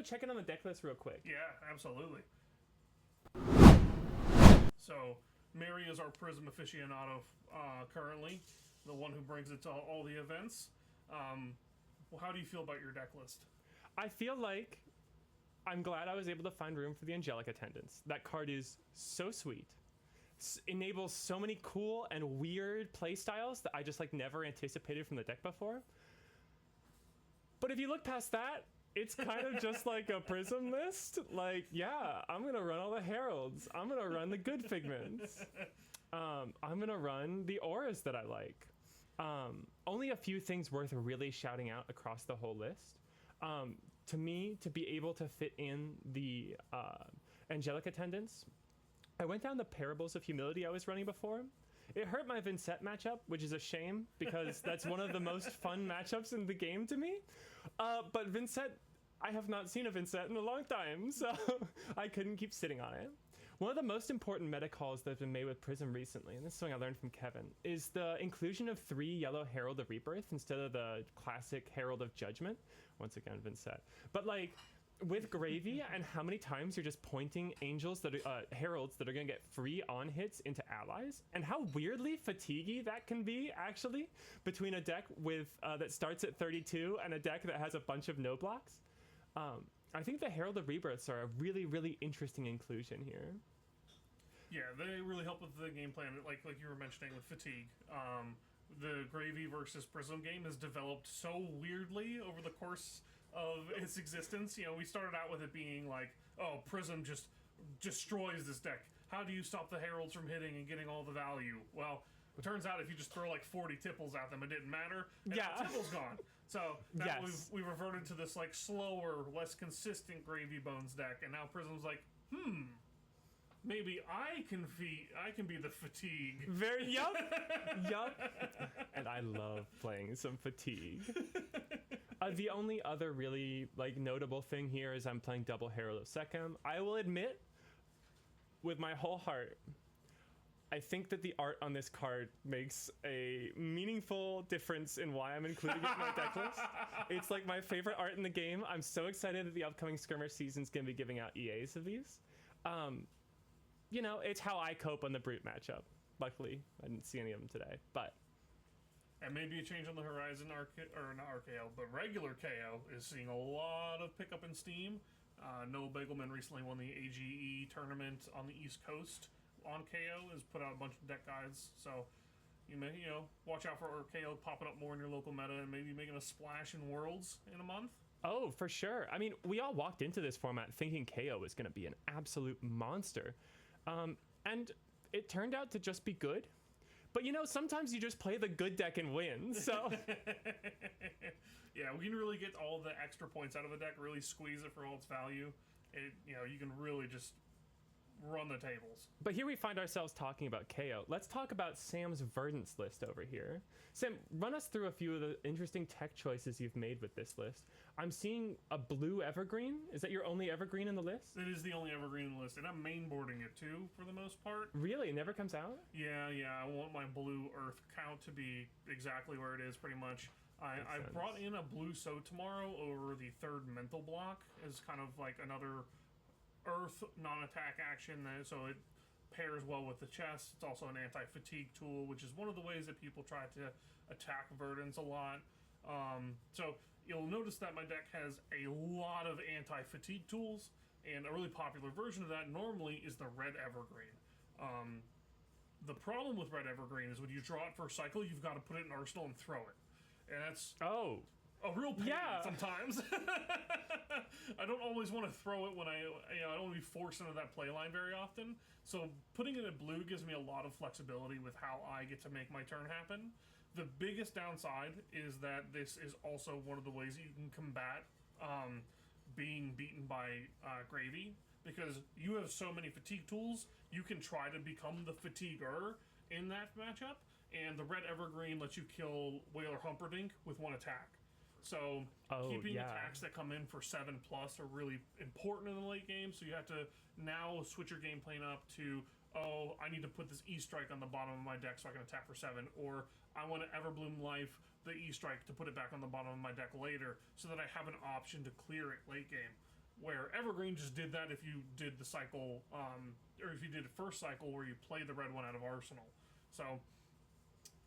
check in on the deck list real quick? Yeah, absolutely. So, Mary is our Prism aficionado currently, the one who brings it to all the events. Well, how do you feel about your deck list? I feel like I'm glad I was able to find room for the Angelic Attendants. That card is so sweet. Enables so many cool and weird play styles that I just like never anticipated from the deck before. But if you look past that, it's kind of just like a Prism list. Like, yeah, I'm going to run all the Heralds. I'm going to run the good figments. I'm going to run the auras that I like. Only a few things worth really shouting out across the whole list. To me, to be able to fit in the Angelic Attendants, I went down the Parables of Humility I was running before. It hurt my Vincent matchup, which is a shame because that's one of the most fun matchups in the game to me. But Vincent, I have not seen a Vincent in a long time, so I couldn't keep sitting on it. One of the most important meta calls that have been made with Prism recently, and this is something I learned from Kevin, is the inclusion of 3 yellow Herald of Rebirth instead of the classic Herald of Judgment. Once again, Vincent. But like, with Gravy and how many times you're just pointing angels that are heralds that are going to get free on hits into allies, and how weirdly fatiguey that can be actually between a deck with that starts at 32 and a deck that has a bunch of no blocks. I think the Herald of Rebirths are a really, really interesting inclusion here. Yeah, they really help with the game plan, like you were mentioning with fatigue. The Gravy versus Prism game has developed so weirdly over the course of its existence. You know, we started out with it being like, oh, Prism just destroys this deck. How do you stop the Heralds from hitting and getting all the value? Well, it turns out if you just throw like 40 Tipples at them, it didn't matter. And yeah. the Tipple's gone. So now yes. we reverted to this like slower, less consistent Gravy Bones deck, and now Prism's like, maybe I can be the fatigue. Very yup. And I love playing some fatigue. The only other really like notable thing here is I'm playing double Herald of Sekhem. I will admit, with my whole heart, I think that the art on this card makes a meaningful difference in why I'm including it in my deck list. It's like my favorite art in the game. I'm so excited that the upcoming skirmish season's gonna be giving out EAs of these. You know, it's how I cope on the Brute matchup. Luckily, I didn't see any of them today, but. And maybe a change on the horizon, or not RKO, but regular KO is seeing a lot of pickup in Steam. Noah Bagelman recently won the AGE tournament on the East Coast on KO, has put out a bunch of deck guides, so you may, watch out for KO popping up more in your local meta and maybe making a splash in Worlds in a month. Oh, for sure. I mean, we all walked into this format thinking KO was going to be an absolute monster. And it turned out to just be good. But sometimes you just play the good deck and win, so. Yeah, we can really get all the extra points out of a deck, really squeeze it for all its value. You can really just run the tables. But here we find ourselves talking about KO. Let's talk about Sam's Verdance list over here. Sam, run us through a few of the interesting tech choices you've made with this list. I'm seeing a blue Evergreen. Is that your only Evergreen in the list? It is the only Evergreen in the list, and I'm mainboarding it too, for the most part. Really? It never comes out? Yeah, I want my blue Earth count to be exactly where it is, pretty much. I brought in a blue So tomorrow over the 3rd mental block as kind of like another Earth non-attack action, so it pairs well with the chest. It's also an anti-fatigue tool, which is one of the ways that people try to attack Verdance a lot. So you'll notice that my deck has a lot of anti-fatigue tools, and a really popular version of that normally is the Red Evergreen. The problem with Red Evergreen is when you draw it for a cycle, you've got to put it in Arsenal and throw it. And that's a real pain sometimes. I don't always want to throw it when I don't want to be forced into that play line very often. So putting it in blue gives me a lot of flexibility with how I get to make my turn happen. The biggest downside is that this is also one of the ways that you can combat being beaten by Gravy, because you have so many fatigue tools, you can try to become the fatiguer in that matchup, and the Red Evergreen lets you kill Whaler Humperdinck with 1 attack. So keeping attacks that come in for 7+ are really important in the late game, so you have to now switch your game plan up to, I need to put this E-Strike on the bottom of my deck so I can attack for 7, or I want to Everbloom Life the E-Strike to put it back on the bottom of my deck later so that I have an option to clear it late game. where Evergreen just did that if you did the cycle, or if you did the first cycle where you play the red one out of Arsenal. So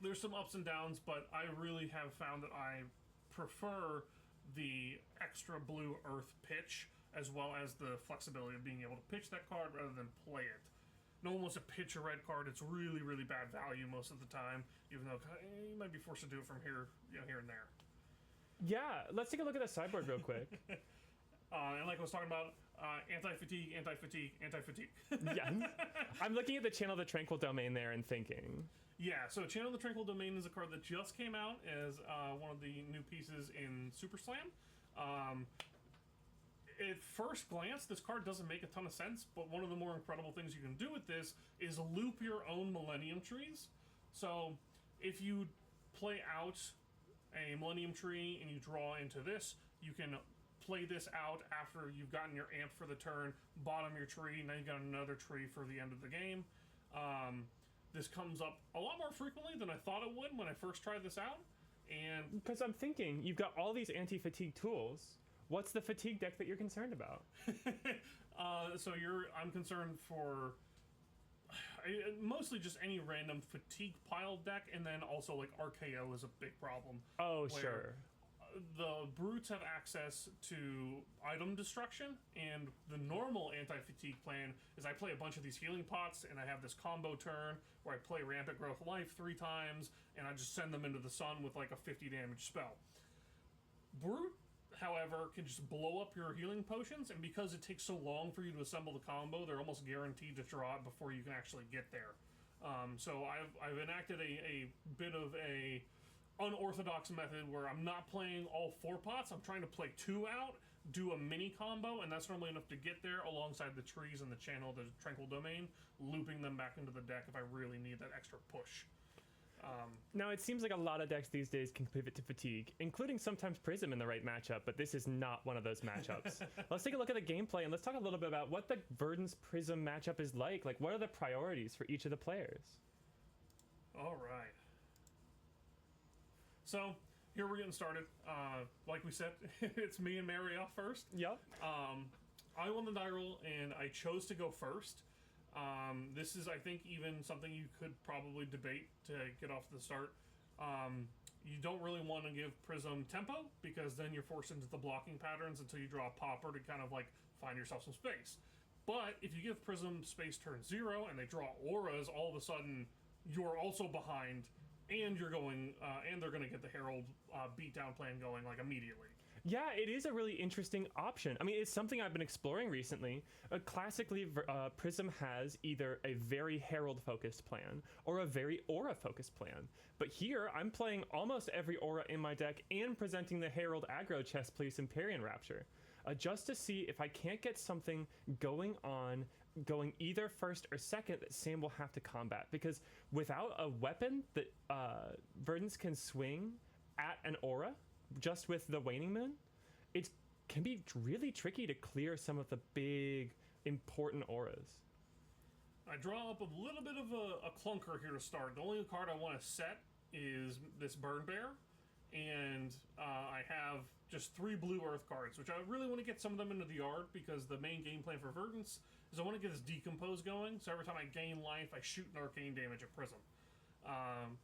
there's some ups and downs, but I really have found that I prefer the extra blue earth pitch, as well as the flexibility of being able to pitch that card rather than play it. No one wants to pitch a red card. It's really, really bad value most of the time, even though you might be forced to do it from here, here and there. Yeah, let's take a look at the sideboard real quick. And like I was talking about, anti-fatigue, anti-fatigue, anti-fatigue. Yeah, I'm looking at the Channel the Tranquil Domain there and thinking. Yeah, so Channel the Tranquil Domain is a card that just came out as one of the new pieces in Super Slam. At first glance, this card doesn't make a ton of sense, but one of the more incredible things you can do with this is loop your own Millennium Trees. So if you play out a Millennium Tree and you draw into this, you can play this out after you've gotten your amp for the turn, bottom your tree, now you've got another tree for the end of the game. This comes up a lot more frequently than I thought it would when I first tried this out. And because I'm thinking, you've got all these anti-fatigue tools. What's the fatigue deck that you're concerned about? I'm concerned for mostly just any random fatigue pile deck, and then also like RKO is a big problem. Oh, sure. The brutes have access to item destruction, and the normal anti-fatigue plan is I play a bunch of these healing pots, and I have this combo turn where I play Rampant Growth Life 3 times, and I just send them into the sun with like a 50 damage spell. Brute, however, can just blow up your healing potions, and because it takes so long for you to assemble the combo, they're almost guaranteed to draw it before you can actually get there. So I've enacted a bit of a unorthodox method where I'm not playing all 4 pots. I'm trying to play 2 out, do a mini combo, and that's normally enough to get there alongside the trees and the Channel, the Tranquil Domain, looping them back into the deck if I really need that extra push. Now, it seems like a lot of decks these days can pivot to fatigue, including sometimes Prism in the right matchup, but this is not one of those matchups. Let's take a look at the gameplay, and let's talk a little bit about what the Verdance Prism matchup is like. Like, what are the priorities for each of the players? All right. So, here we're getting started. Like we said, it's me and Mary off first. Yep. I won the die roll, and I chose to go first. This is, I think, even something you could probably debate to get off the start. You don't really want to give Prism tempo, because then you're forced into the blocking patterns until you draw a popper to kind of like find yourself some space. But if you give Prism space turn 0 and they draw auras, all of a sudden you're also behind, and you're going, and they're going to get the Herald beatdown plan going like immediately. Yeah, it is a really interesting option. I mean, it's something I've been exploring recently. Classically, Prism has either a very Herald-focused plan or a very Aura-focused plan. But here, I'm playing almost every Aura in my deck and presenting the Herald aggro Chess Police Empyrean Rapture, just to see if I can't get something going either first or second that Sam will have to combat. Because without a weapon that Verdance can swing at an Aura, just with the Waning Moon, it can be really tricky to clear some of the big, important auras. I draw up a little bit of a clunker here to start. The only card I want to set is this Burn Bear, and I have just 3 blue earth cards, which I really want to get some of them into the yard, because the main game plan for Verdance is I want to get this Decompose going, so every time I gain life, I shoot an arcane damage at Prism.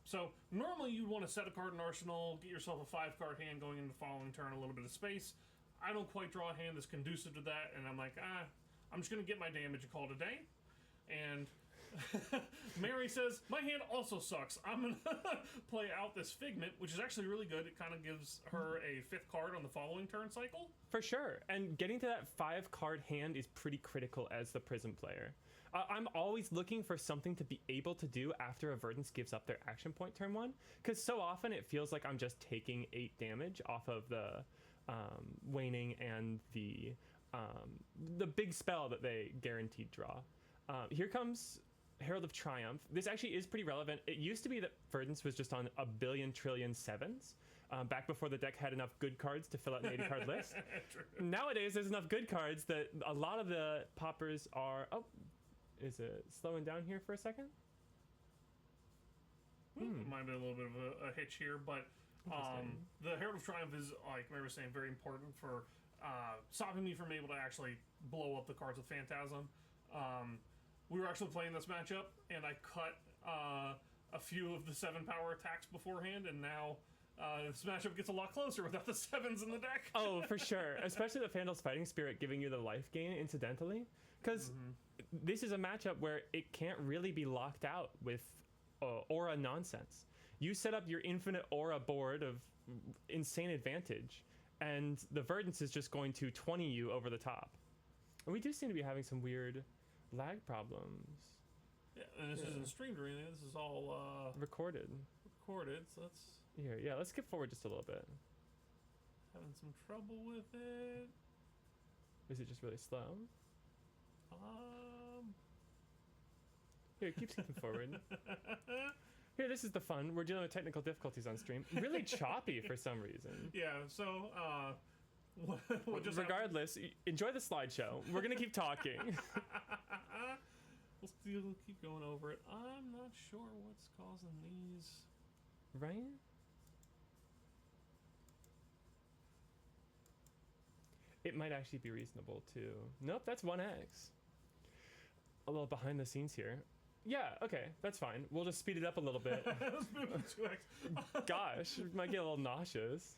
So normally you'd want to set a card in Arsenal, get yourself a 5-card hand going into the following turn, a little bit of space. I don't quite draw a hand that's conducive to that, and I'm like, I'm just going to get my damage and call it a day. And Mary says, my hand also sucks. I'm going to play out this Figment, which is actually really good. It kind of gives her a 5th card on the following turn cycle. For sure. And getting to that 5-card hand is pretty critical as the Prism player. I'm always looking for something to be able to do after a Verdance gives up their action point turn 1, because so often it feels like I'm just taking 8 damage off of the Waning and the big spell that they guaranteed draw. Here comes Herald of Triumph. This actually is pretty relevant. It used to be that Verdance was just on a billion trillion 7s. Back before the deck had enough good cards to fill out an 80-card list. Nowadays, there's enough good cards that a lot of the poppers are... Oh, is it slowing down here for a second? Might be a little bit of a hitch here, but the Herald of Triumph is, like Mary was saying, very important for stopping me from able to actually blow up the cards with Phantasm. We were actually playing this matchup, and I cut a few of the 7 power attacks beforehand, and now this matchup gets a lot closer without the 7s in the deck. Oh, for sure. Especially the Vandal's Fighting Spirit giving you the life gain incidentally. Because this is a matchup where it can't really be locked out with aura nonsense. You set up your infinite aura board of insane advantage, and the Verdance is just going to 20 you over the top. And we do seem to be having some weird lag problems. Yeah, and this isn't streamed or anything. This is all recorded. So that's Here, yeah, let's skip forward just a little bit. having some trouble with it. Is it just really slow? Here, keep skipping forward. Here, this is the fun. We're dealing with technical difficulties on stream. Really choppy for some reason. Yeah, so, regardless, enjoy the slideshow. We're going to keep talking. We'll still keep going over it. I'm not sure what's causing these. Right? It might actually be reasonable too. Nope, that's 1x. A little behind the scenes here. Yeah, okay, that's fine. We'll just speed it up a little bit. Let's move to 2x. Gosh, it might get a little nauseous.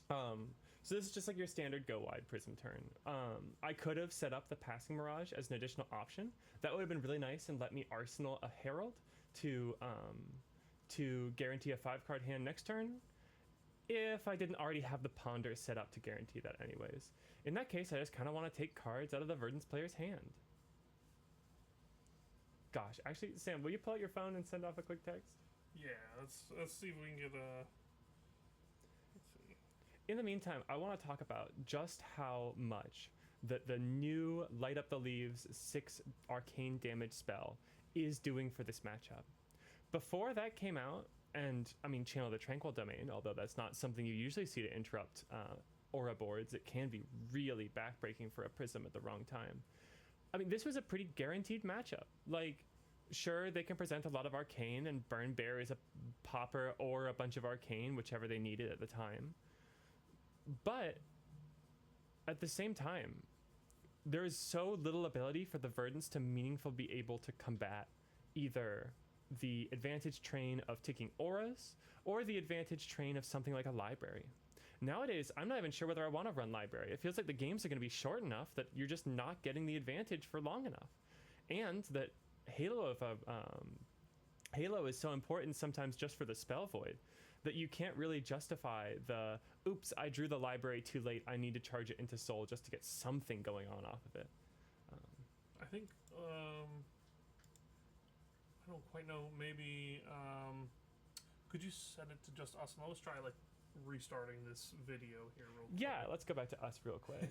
So this is just like your standard go wide Prism turn. I could have set up the Passing Mirage as an additional option. That would have been really nice and let me arsenal a Herald to guarantee a 5-card hand next turn, if I didn't already have the Ponder set up to guarantee that anyways. In that case, I just kind of want to take cards out of the Verdance player's hand. Gosh, actually, Sam, will you pull out your phone and send off a quick text? Yeah, let's see if we can get a... Let's see. In the meantime, I want to talk about just how much the new Light Up the Leaves 6 arcane damage spell is doing for this matchup. Before that came out, and I mean Channel the Tranquil Domain, although that's not something you usually see to interrupt aura boards, it can be really backbreaking for a Prism at the wrong time. I mean, this was a pretty guaranteed matchup. Like, sure, they can present a lot of arcane, and Burn Bear is a popper or a bunch of arcane, whichever they needed at the time. But at the same time, there is so little ability for the Verdance to meaningfully be able to combat either the advantage train of ticking auras or the advantage train of something like a library. Nowadays, I'm not even sure whether I want to run library. It feels like the games are going to be short enough that you're just not getting the advantage for long enough, and that Halo is so important sometimes just for the spell void that you can't really justify the oops, I drew the library too late, I need to charge it into soul just to get something going on off of it. I think I don't quite know, maybe could you set it to just us, and let's try like restarting this video here real quick. Yeah, let's go back to us real quick.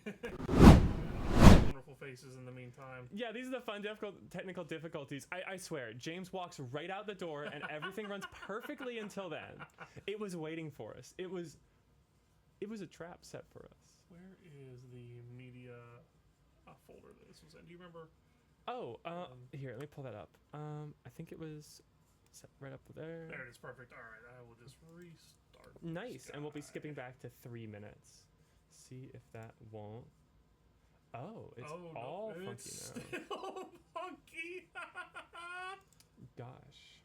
Wonderful faces in the meantime. Yeah, these are the fun technical difficulties. I swear, James walks right out the door and everything runs perfectly until then. It was waiting for us. It was a trap set for us. Where is the media folder that this was in? Do you remember? Oh, here, let me pull that up. I think it was set right up there. There it is, perfect. All right, I will just restart. Nice, and we'll be skipping back to 3 minutes. See if that won't. Oh, it's all funky it's now. Still funky. Gosh.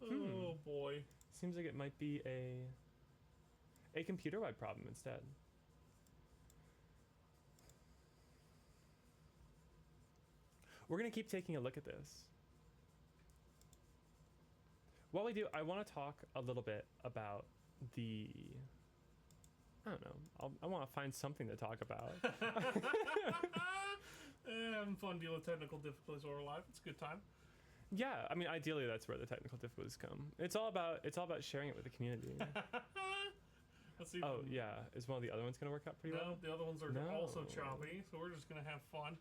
Oh boy. Seems like it might be a computer-wide problem instead. We're gonna keep taking a look at this. While we do, I want to talk a little bit about the... I don't know. I want to find something to talk about. Having fun dealing with technical difficulties over live. It's a good time. Yeah, I mean, ideally, that's where the technical difficulties come. It's all about sharing it with the community. Let's see. Oh yeah, is one of the other ones gonna work out pretty well? No, the other ones are also choppy, so we're just gonna have fun.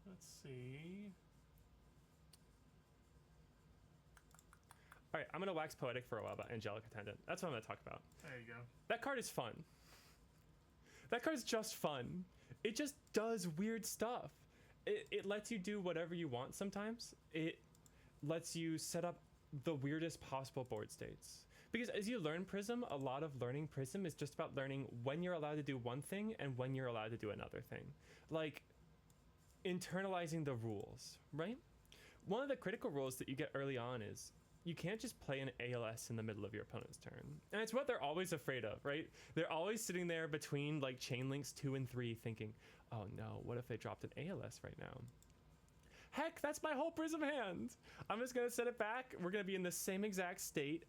Let's see. All right, I'm gonna wax poetic for a while about Angelic Attendant. That's what I'm gonna talk about. There you go. That card is fun. That card is just fun. It just does weird stuff. It lets you do whatever you want sometimes. It lets you set up the weirdest possible board states. Because as you learn Prism, a lot of learning Prism is just about learning when you're allowed to do one thing and when you're allowed to do another thing. Like internalizing the rules, right? One of the critical rules that you get early on is you can't just play an ALS in the middle of your opponent's turn. And it's what they're always afraid of, right? They're always sitting there between like chain links 2 and 3 thinking, oh no, what if they dropped an ALS right now? Heck, that's my whole Prism hand. I'm just gonna set it back. We're gonna be in the same exact state,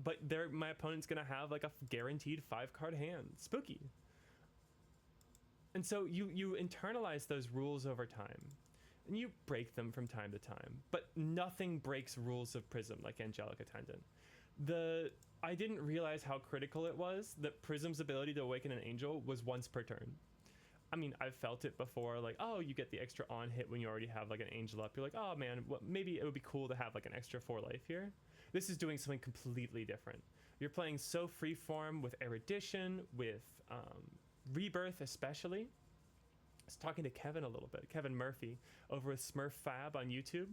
but my opponent's gonna have like a guaranteed 5-card hand. Spooky. And so you internalize those rules over time, and you break them from time to time. But nothing breaks rules of Prism like Angelic Attendant. I didn't realize how critical it was that Prism's ability to awaken an angel was once per turn. I mean, I've felt it before, like, oh, you get the extra on hit when you already have like an angel up. You're like, oh man, well, maybe it would be cool to have like an extra 4 life here. This is doing something completely different. You're playing so freeform with Erudition, with Rebirth especially. I was talking to Kevin a little bit, Kevin Murphy over with Smurf Fab on YouTube,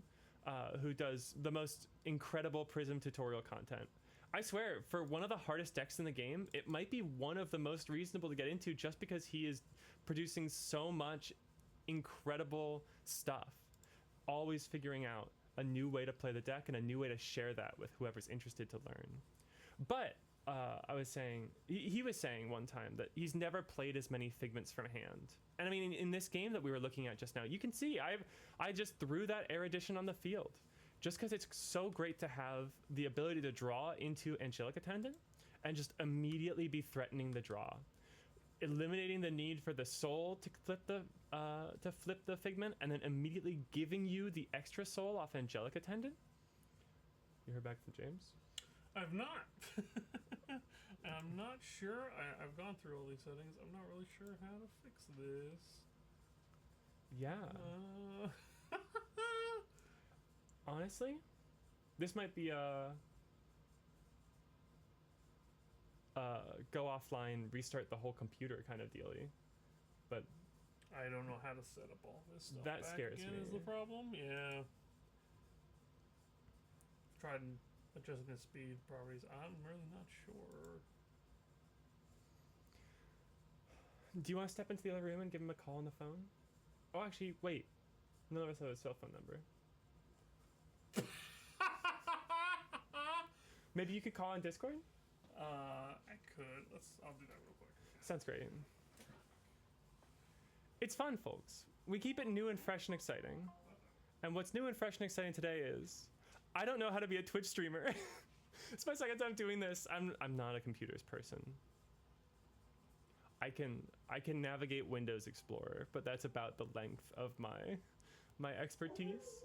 who does the most incredible Prism tutorial content. I swear, for one of the hardest decks in the game, it might be one of the most reasonable to get into just because he is producing so much incredible stuff, always figuring out a new way to play the deck and a new way to share that with whoever's interested to learn. But I was saying, he was saying one time that he's never played as many Figments from hand. And I mean, in this game that we were looking at just now, you can see I just threw that Erudition on the field. Just because it's so great to have the ability to draw into Angelic Attendant and just immediately be threatening the draw, eliminating the need for the soul to flip the Figment, and then immediately giving you the extra soul off Angelic Attendant. You heard back from James? I've not. I'm not sure. I've gone through all these settings. I'm not really sure how to fix this. Yeah. Honestly, this might be a go offline, restart the whole computer kind of dealy. But I don't know how to set up all this stuff. That back scares again me. Is the problem? Yeah. Tried adjusting the speed properties. I'm really not sure. Do you want to step into the other room and give him a call on the phone? Oh, actually, wait. None of us have a cell phone number. Maybe you could call on Discord? I could. I'll do that real quick. Sounds great. It's fun, folks. We keep it new and fresh and exciting. And what's new and fresh and exciting today is I don't know how to be a Twitch streamer. It's my second time doing this. I'm not a computers person. I can navigate Windows Explorer, but that's about the length of my expertise.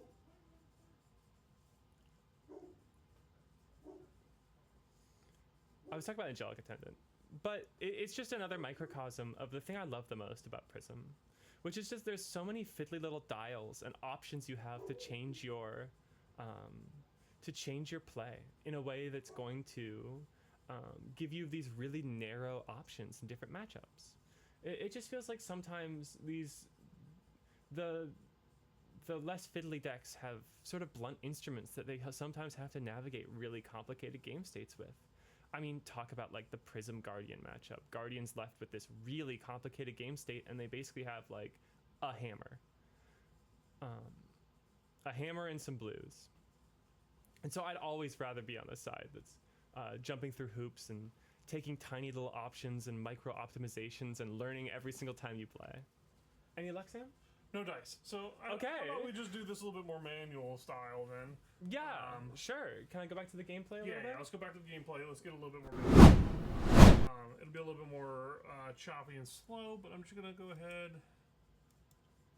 I was talking about Angelic Attendant, but it's just another microcosm of the thing I love the most about Prism, which is just there's so many fiddly little dials and options you have to change your play in a way that's going to give you these really narrow options in different matchups. It just feels like sometimes the less fiddly decks have sort of blunt instruments that they sometimes have to navigate really complicated game states with. I mean, talk about like the Prism Guardian matchup. Guardian's left with this really complicated game state, and they basically have like a hammer and some blues. And so I'd always rather be on the side that's jumping through hoops and taking tiny little options and micro optimizations and learning every single time you play. Any luck, Sam? No dice. So Okay. How about we just do this a little bit more manual style then? Yeah, sure. Can I go back to the gameplay a little bit? Yeah, let's go back to the gameplay. Let's get a little bit more it'll be a little bit more choppy and slow, but I'm just going to go ahead,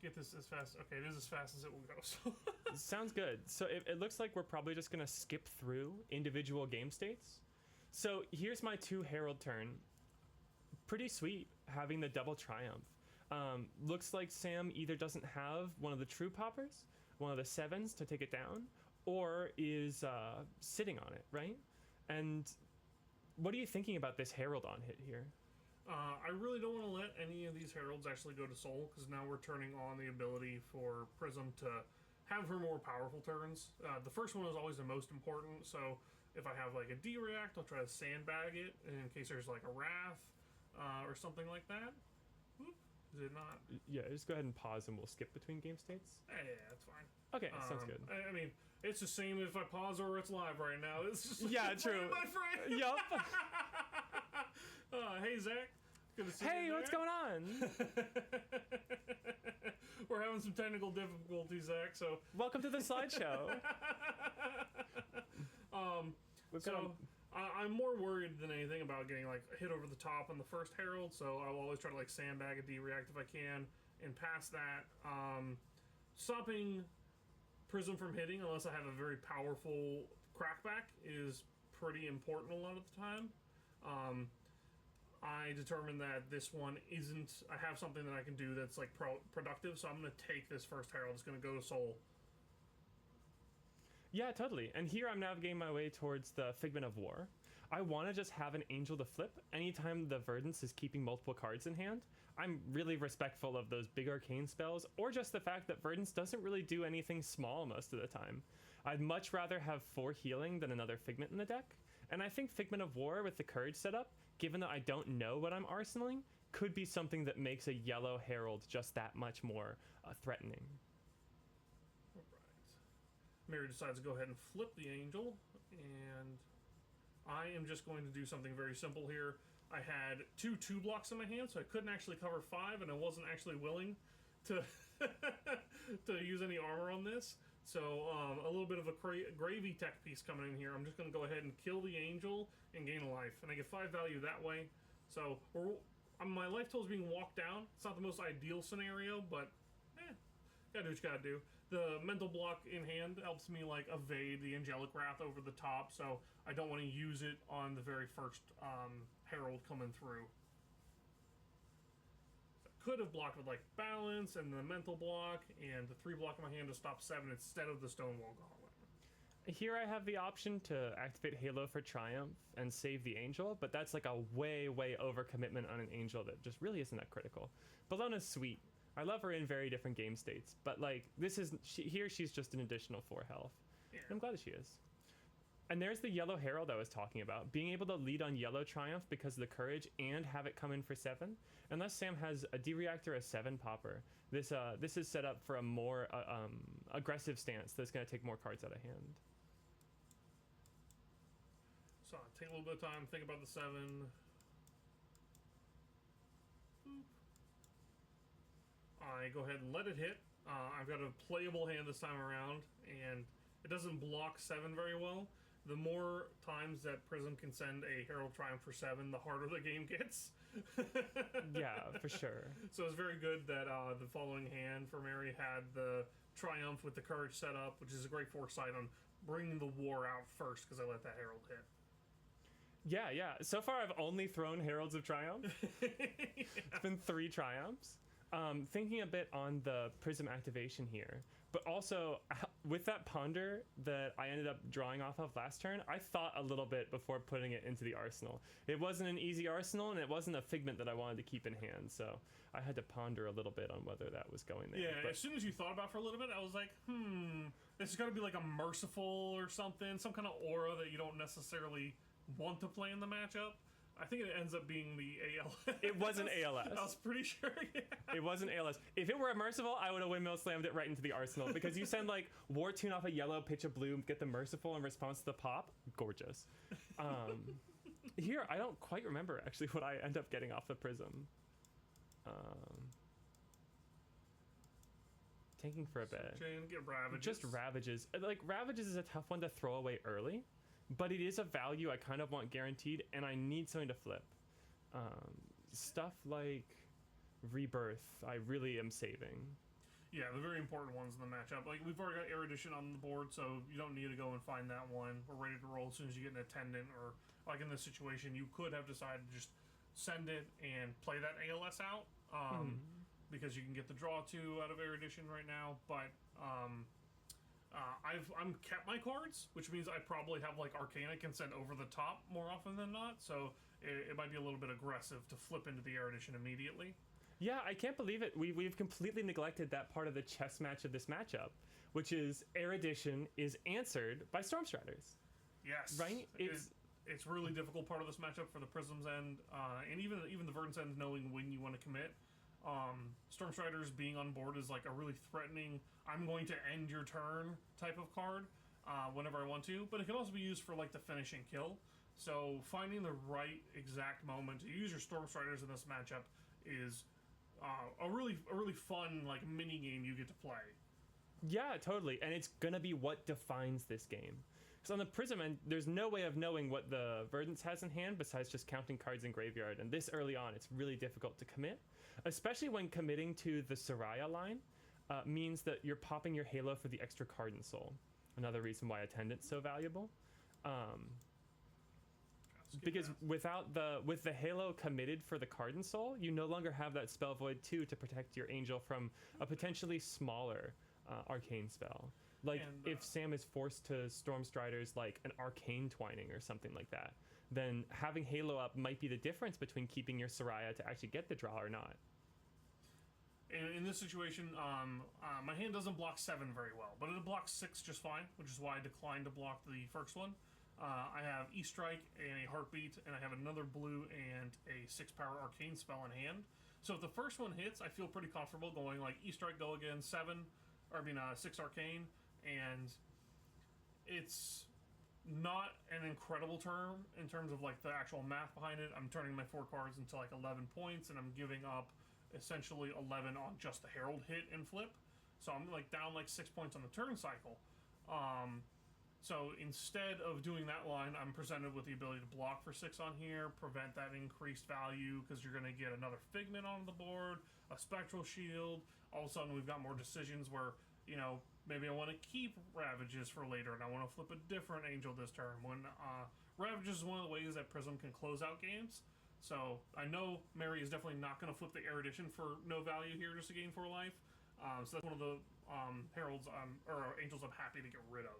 get this as fast. Okay, it is as fast as it will go. So Sounds good. So it looks like we're probably just going to skip through individual game states. So here's my 2 Herald turn. Pretty sweet having the double triumph. Looks like Sam either doesn't have one of the true poppers, one of the 7s to take it down, or is sitting on it, right? And what are you thinking about this Herald on hit here? I really don't want to let any of these Heralds actually go to Soul, because now we're turning on the ability for Prism to have her more powerful turns. The first one is always the most important, so If I have like a D react, I'll try to sandbag it in case there's like a wrath or something like that. Oop, is it not? Yeah, just go ahead and pause and we'll skip between game states. Yeah, that's fine. Okay, sounds good. I mean, it's the same if I pause or it's live right now. It's just yeah, true. My friend. Yup. Hey Zach, good to see you. Hey, what's going on? We're having some technical difficulties, Zach. So welcome to the slideshow. I'm more worried than anything about getting like hit over the top on the first herald. So I'll always try to like sandbag a D react if I can, and past that, stopping Prism from hitting unless I have a very powerful crackback is pretty important a lot of the time. I determined that this one isn't. I have something that I can do that's like productive, so I'm going to take this first herald. It's going to go to Soul. Yeah, totally. And here I'm navigating my way towards the Figment of War. I want to just have an angel to flip anytime the Verdance is keeping multiple cards in hand. I'm really respectful of those big arcane spells, or just the fact that Verdance doesn't really do anything small most of the time. I'd much rather have 4 healing than another Figment in the deck. And I think Figment of War with the Courage setup, given that I don't know what I'm arsenaling, could be something that makes a yellow herald just that much more threatening. Mary decides to go ahead and flip the angel, and I am just going to do something very simple here. I had 2 blocks in my hand, so I couldn't actually cover 5, and I wasn't actually willing to to use any armor on this. So a little bit of a gravy tech piece coming in here. I'm just going to go ahead and kill the angel and gain a life, and I get 5 value that way. So my life total is being walked down. It's not the most ideal scenario, but gotta do what you gotta do. The mental block in hand helps me like evade the angelic wrath over the top, so I don't want to use it on the very first herald coming through. So I could have blocked with like balance and the mental block and the 3 block in my hand to stop 7 instead of the Stonewall Gauntlet. Here I have the option to activate Halo for Triumph and save the angel, but that's like a way overcommitment on an angel that just really isn't that critical. Bellona's sweet. I love her in very different game states, but like this is here she's just an additional 4 health. Yeah. I'm glad that she is. And there's the yellow herald I was talking about, being able to lead on yellow Triumph because of the courage and have it come in for 7. Unless Sam has a D reactor, a 7 popper, this is set up for a more aggressive stance that's going to take more cards out of hand. So take a little bit of time, think about the 7. I go ahead and let it hit. I've got a playable hand this time around, and it doesn't block 7 very well. The more times that Prism can send a Herald Triumph for 7, the harder the game gets. Yeah, for sure. So it's very good that the following hand for Mary had the Triumph with the Courage set up, which is a great foresight on bringing the War out first, because I let that Herald hit. Yeah. So far I've only thrown Heralds of Triumph. Yeah. It's been 3 Triumphs. Thinking a bit on the Prism activation here, but also with that Ponder that I ended up drawing off of last turn, I thought a little bit before putting it into the arsenal. It wasn't an easy arsenal, and it wasn't a Figment that I wanted to keep in hand, so I had to ponder a little bit on whether that was going there. Yeah, but as soon as you thought about it for a little bit, I was like, this is going to be like a Merciful or something, some kind of aura that you don't necessarily want to play in the matchup. I think it ends up being the ALS. It wasn't ALS. I was pretty sure, yeah. It wasn't ALS. If it were a Merciful, I would have windmill slammed it right into the arsenal, because you send like War Tune off a yellow, pitch a blue, get the Merciful in response to the pop. Gorgeous. Here, I don't quite remember actually what I end up getting off the Prism. Tanking for a bit. Get Ravages. Just Ravages. Like, Ravages is a tough one to throw away early, but it is a value I kind of want guaranteed, and I need something to flip. Stuff like Rebirth, I really am saving. Yeah, the very important ones in the matchup. Like, we've already got Erudition on the board, so you don't need to go and find that one. We're ready to roll as soon as you get an Attendant, or like in this situation, you could have decided to just send it and play that ALS out, because you can get the draw 2 out of Erudition right now, but I'm kept my cards, which means I probably have like Arcana can send over the top more often than not, so it might be a little bit aggressive to flip into the Erudition immediately. Yeah, I can't believe it. We've completely neglected that part of the chess match of this matchup, which is Erudition is answered by Stormstriders. Yes. Right? It's really difficult part of this matchup for the Prism's end, and even the Verdance end, knowing when you want to commit. Stormstriders being on board is like a really threatening, I'm going to end your turn type of card whenever I want to, but it can also be used for like the finishing kill. So finding the right exact moment to use your Stormstriders in this matchup is a really fun like mini game you get to play. Yeah, totally. And it's going to be what defines this game. Because on the Prism end, there's no way of knowing what the Verdance has in hand besides just counting cards in graveyard. And this early on, it's really difficult to commit, especially when committing to the Soraya line means that you're popping your Halo for the extra card and soul. Another reason why Attendant's so valuable. Because with the Halo committed for the card and soul, you no longer have that Spell Void 2 to protect your Angel from a potentially smaller arcane spell. Like if Sam is forced to Stormstriders like an Arcane Twining or something like that, then having Halo up might be the difference between keeping your Soraya to actually get the draw or not. In this situation, my hand doesn't block 7 very well, but it blocks 6 just fine, which is why I declined to block the first one. I have E-Strike and a Heartbeat, and I have another blue and a 6-power Arcane spell in hand. So if the first one hits, I feel pretty comfortable going like E-Strike, go again, 6 Arcane, and it's not an incredible turn in terms of like the actual math behind it. I'm turning my 4 cards into like 11 points, and I'm giving up essentially 11 on just the Herald hit and flip. So I'm like down like 6 points on the turn cycle. So instead of doing that line, I'm presented with the ability to block for 6 on here, prevent that increased value because you're going to get another Figment on the board, a Spectral Shield. All of a sudden, we've got more decisions where, you know, maybe I want to keep Ravages for later and I want to flip a different Angel this turn. When Ravages is one of the ways that Prism can close out games. So I know Mary is definitely not going to flip the Erudition for no value here just to gain 4 life. So that's one of the Heralds or Angels I'm happy to get rid of.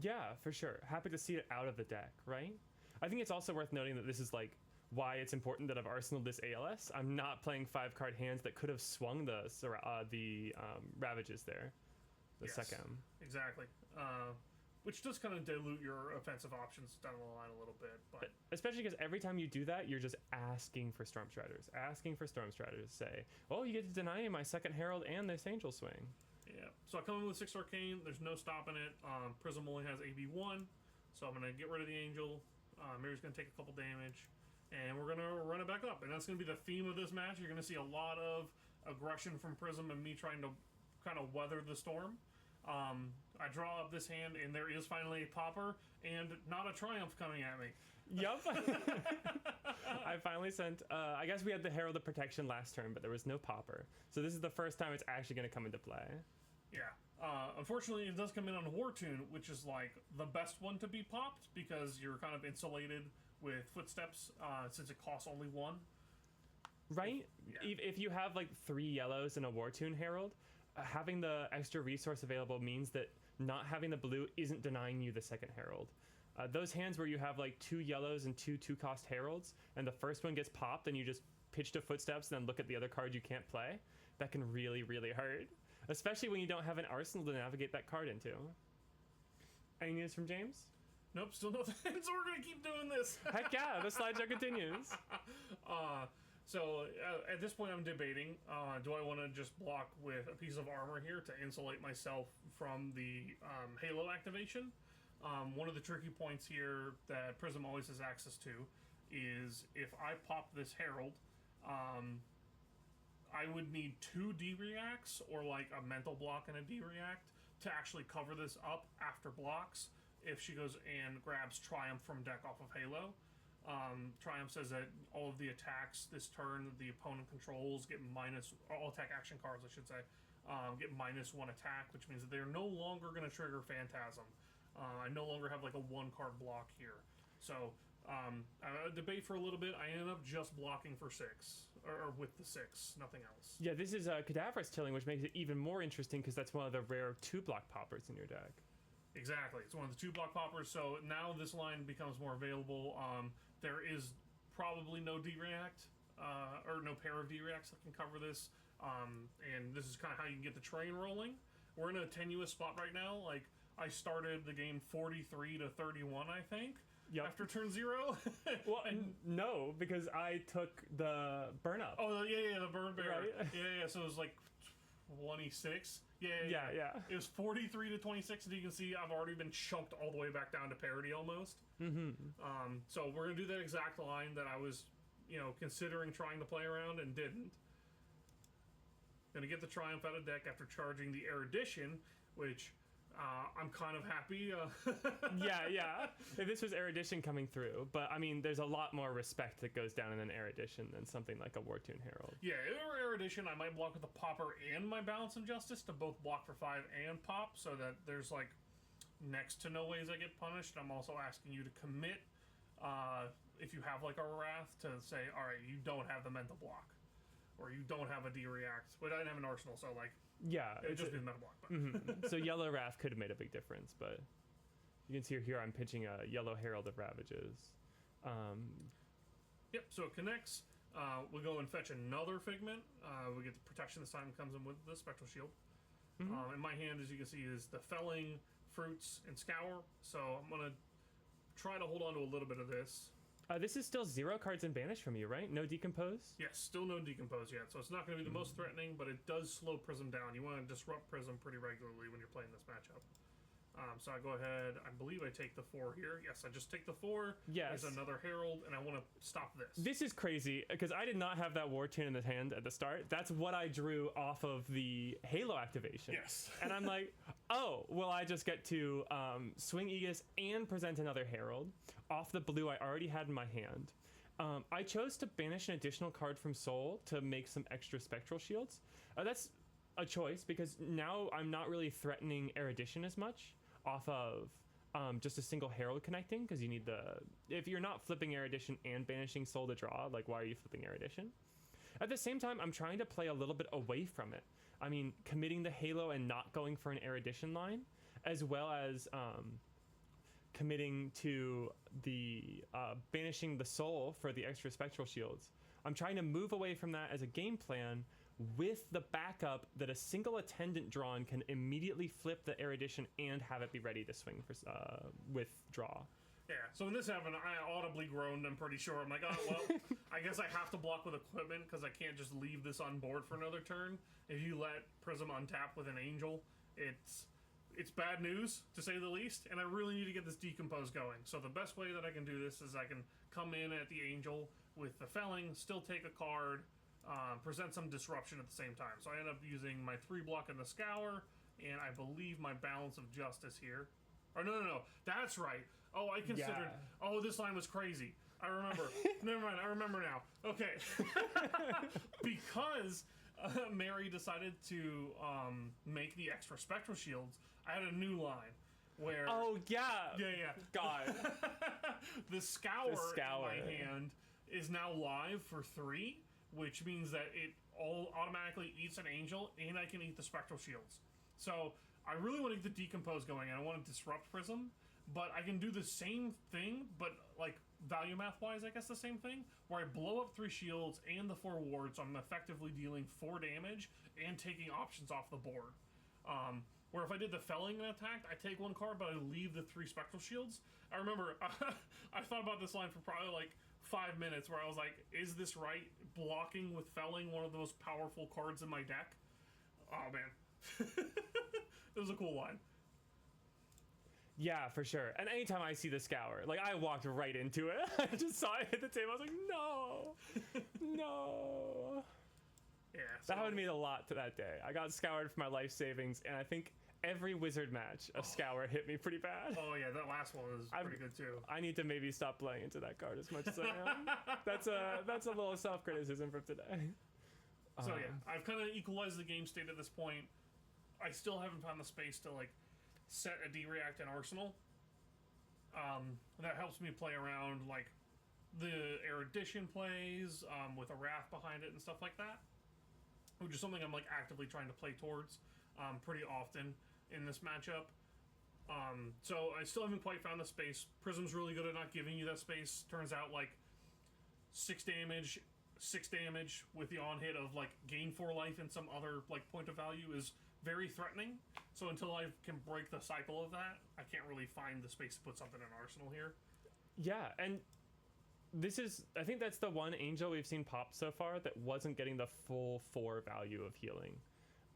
Yeah, for sure. Happy to see it out of the deck, right? I think it's also worth noting that this is like why it's important that I've arsenaled this ALS. I'm not playing 5-card hands that could have swung the Ravages there. The second. Exactly. Which does kind of dilute your offensive options down the line a little bit. But especially because every time you do that, you're just asking for Stormstriders. Say, oh, you get to deny me my second Herald and this Angel Swing. Yeah, so I come in with 6 Arcane. There's no stopping it. Prism only has AB1, so I'm going to get rid of the Angel. Mary's going to take a couple damage, and we're going to run it back up. And that's going to be the theme of this match. You're going to see a lot of aggression from Prism and me trying to kind of weather the storm. I draw up this hand, and there is finally a popper, and not a Triumph coming at me. Yup. I finally sent, I guess we had the Herald of Protection last turn, but there was no popper. So this is the first time it's actually going to come into play. Yeah. Unfortunately, it does come in on War Tune, which is like the best one to be popped because you're kind of insulated with Footsteps since it costs only 1. Right? Yeah. If you have like 3 yellows in a War Tune Herald, having the extra resource available means that not having the blue isn't denying you the second Herald. Those hands where you have like 2 yellows and 2 2-cost Heralds, and the first one gets popped and you just pitch to Footsteps and then look at the other card you can't play, that can really, really hurt. Especially when you don't have an arsenal to navigate that card into. Any news from James? Nope, still nothing. So we're going to keep doing this. Heck yeah, the slideshow continues. So at this point I'm debating, do I want to just block with a piece of armor here to insulate myself from the Halo activation? One of the tricky points here that Prism always has access to is if I pop this Herald, I would need 2 D-reacts or like a mental block and a D-react to actually cover this up after blocks if she goes and grabs Triumph from deck off of Halo. Triumph says that all of the attacks this turn the opponent controls get all attack action cards I should say, get -1 attack, which means that they're no longer going to trigger Phantasm. I no longer have like a 1-card block here. So I debate for a little bit. I ended up just blocking for 6, or with the 6, nothing else. Yeah, this is Cadaverous Tilling, which makes it even more interesting because that's one of the rare 2-block poppers in your deck. Exactly, it's one of the 2-block poppers, so now this line becomes more available. There is probably no D-React, or no pair of D-Reacts that can cover this, and this is kind of how you can get the train rolling. We're in a tenuous spot right now, like, I started the game 43 to 31, I think. Yep. After turn 0. Well, no, because I took the burn up. Oh, yeah, the burn bear. Right? Yeah, so it was like 26. Yeah. It was 43 to 26, and you can see I've already been chunked all the way back down to parity almost. So we're going to do that exact line that I was, considering trying to play around and didn't. Gonna get the Triumph out of deck after charging the Erudition, which I'm kind of happy. Yeah. If this was Erudition coming through, but I mean, there's a lot more respect that goes down in an Erudition than something like a Wartune Herald. Yeah, if it were Erudition, I might block with the Popper and my Balance of Justice to both block for 5 and pop, so that there's like next to no ways I get punished. I'm also asking you to commit, if you have like a Wrath, to say, all right, you don't have the mental block. Or you don't have a D-React. But I didn't have an Arsenal, so like... Yeah. It would just be the mental block. But. So Yellow Wrath could have made a big difference, but... You can see here I'm pitching a Yellow Herald of Ravages. Yep, so it connects. We go and fetch another Figment. We get the protection this time, comes in with the Spectral Shield. In my hand, as you can see, is the Felling, Fruits, and Scour. So I'm going to try to hold on to a little bit of this. This is still 0 cards in Banish from you, right? No Decompose? Yes, still no Decompose yet. So it's not going to be the most threatening, but it does slow Prism down. You want to disrupt Prism pretty regularly when you're playing this matchup. So I go ahead, I believe I take the 4 here. Yes, I just take the 4. Yes. There's another Herald, and I want to stop this. This is crazy, because I did not have that War Tune in the hand at the start. That's what I drew off of the Halo activation. Yes. And I'm like, oh, well, I just get to swing Aegis and present another Herald off the blue I already had in my hand. I chose to banish an additional card from Soul to make some extra Spectral Shields. That's a choice, because now I'm not really threatening Erudition as much off of just a single Herald connecting, because you need if you're not flipping Erudition and banishing Soul to draw, like, why are you flipping Erudition? At the same time, I'm trying to play a little bit away from it. I mean, committing the Halo and not going for an Erudition line, as well as committing to the banishing the Soul for the extra Spectral Shields. I'm trying to move away from that as a game plan, with the backup that a single attendant drawn can immediately flip the Erudition and have it be ready to swing for with draw. Yeah, so when this happened, I audibly groaned, I'm pretty sure. I'm like, oh, well, I guess I have to block with equipment, because I can't just leave this on board for another turn. If you let Prism untap with an Angel, it's bad news, to say the least, and I really need to get this Decompose going. So the best way that I can do this is I can come in at the Angel with the Felling, still take a card, present some disruption at the same time. So I end up using my 3 block in the Scour, and I believe my Balance of Justice here. Or no, that's right. Oh, I considered, oh, this line was crazy. I remember. Never mind, I remember now. Okay. Because Mary decided to make the extra Spectral Shields, I had a new line. Where, oh, yeah. Yeah. God. The Scour in my hand is now live for 3, which means that it automatically eats an Angel, and I can eat the Spectral Shields. So I really want to get the Decompose going, and I want to disrupt Prism, but I can do the same thing, but like value math wise, I guess the same thing, where I blow up 3 shields and the 4 wards, so I'm effectively dealing 4 damage and taking options off the board. Where if I did the Felling and attacked, I take 1 card, but I leave the 3 Spectral Shields. I remember, I thought about this line for probably like 5 minutes, where I was like, is this right? Blocking with Felling, one of the most powerful cards in my deck? Oh, man. It was a cool line. Yeah, for sure. And anytime I see the Scour, like, I walked right into it. I just saw it hit the table. I was like, no. No. Yeah. That happened to me a lot to that day. I got scoured for my life savings, and I think every Wizard match, a Scour hit me pretty bad. Oh, yeah, that last one was pretty good, too. I need to maybe stop playing into that card as much as I am. That's a little self-criticism from today. So, yeah, I've kind of equalized the game state at this point. I still haven't found the space to, like, set a D-React in Arsenal. That helps me play around, like, the Erudition plays, with a Wrath behind it and stuff like that. Which is something I'm, like, actively trying to play towards pretty often in this matchup. So I still haven't quite found the space. Prism's really good at not giving you that space. Turns out, like, 6 damage 6 damage with the on hit of like gain 4 life and some other like point of value is very threatening. So until I can break the cycle of that, I can't really find the space to put something in Arsenal here. Yeah, and I think that's the one angel we've seen pop so far that wasn't getting the full 4 value of healing.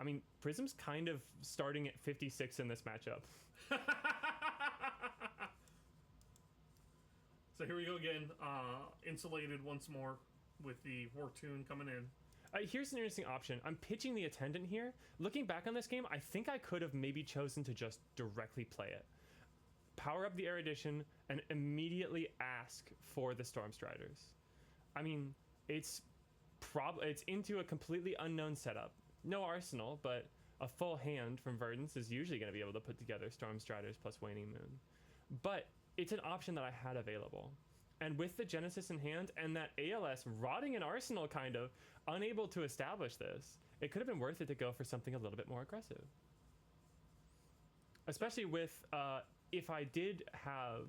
I mean, Prism's kind of starting at 56 in this matchup. So here we go again, insulated once more with the Fortune coming in. Here's an interesting option. I'm pitching the Attendant here. Looking back on this game, I think I could have maybe chosen to just directly play it. Power up the Erudition and immediately ask for the Stormstriders. I mean, it's into a completely unknown setup. No Arsenal, but a full hand from Verdance is usually going to be able to put together Stormstriders plus Waning Moon. But it's an option that I had available. And with the Genesis in hand and that ALS rotting in Arsenal kind of unable to establish this, it could have been worth it to go for something a little bit more aggressive. Especially with, if I did have...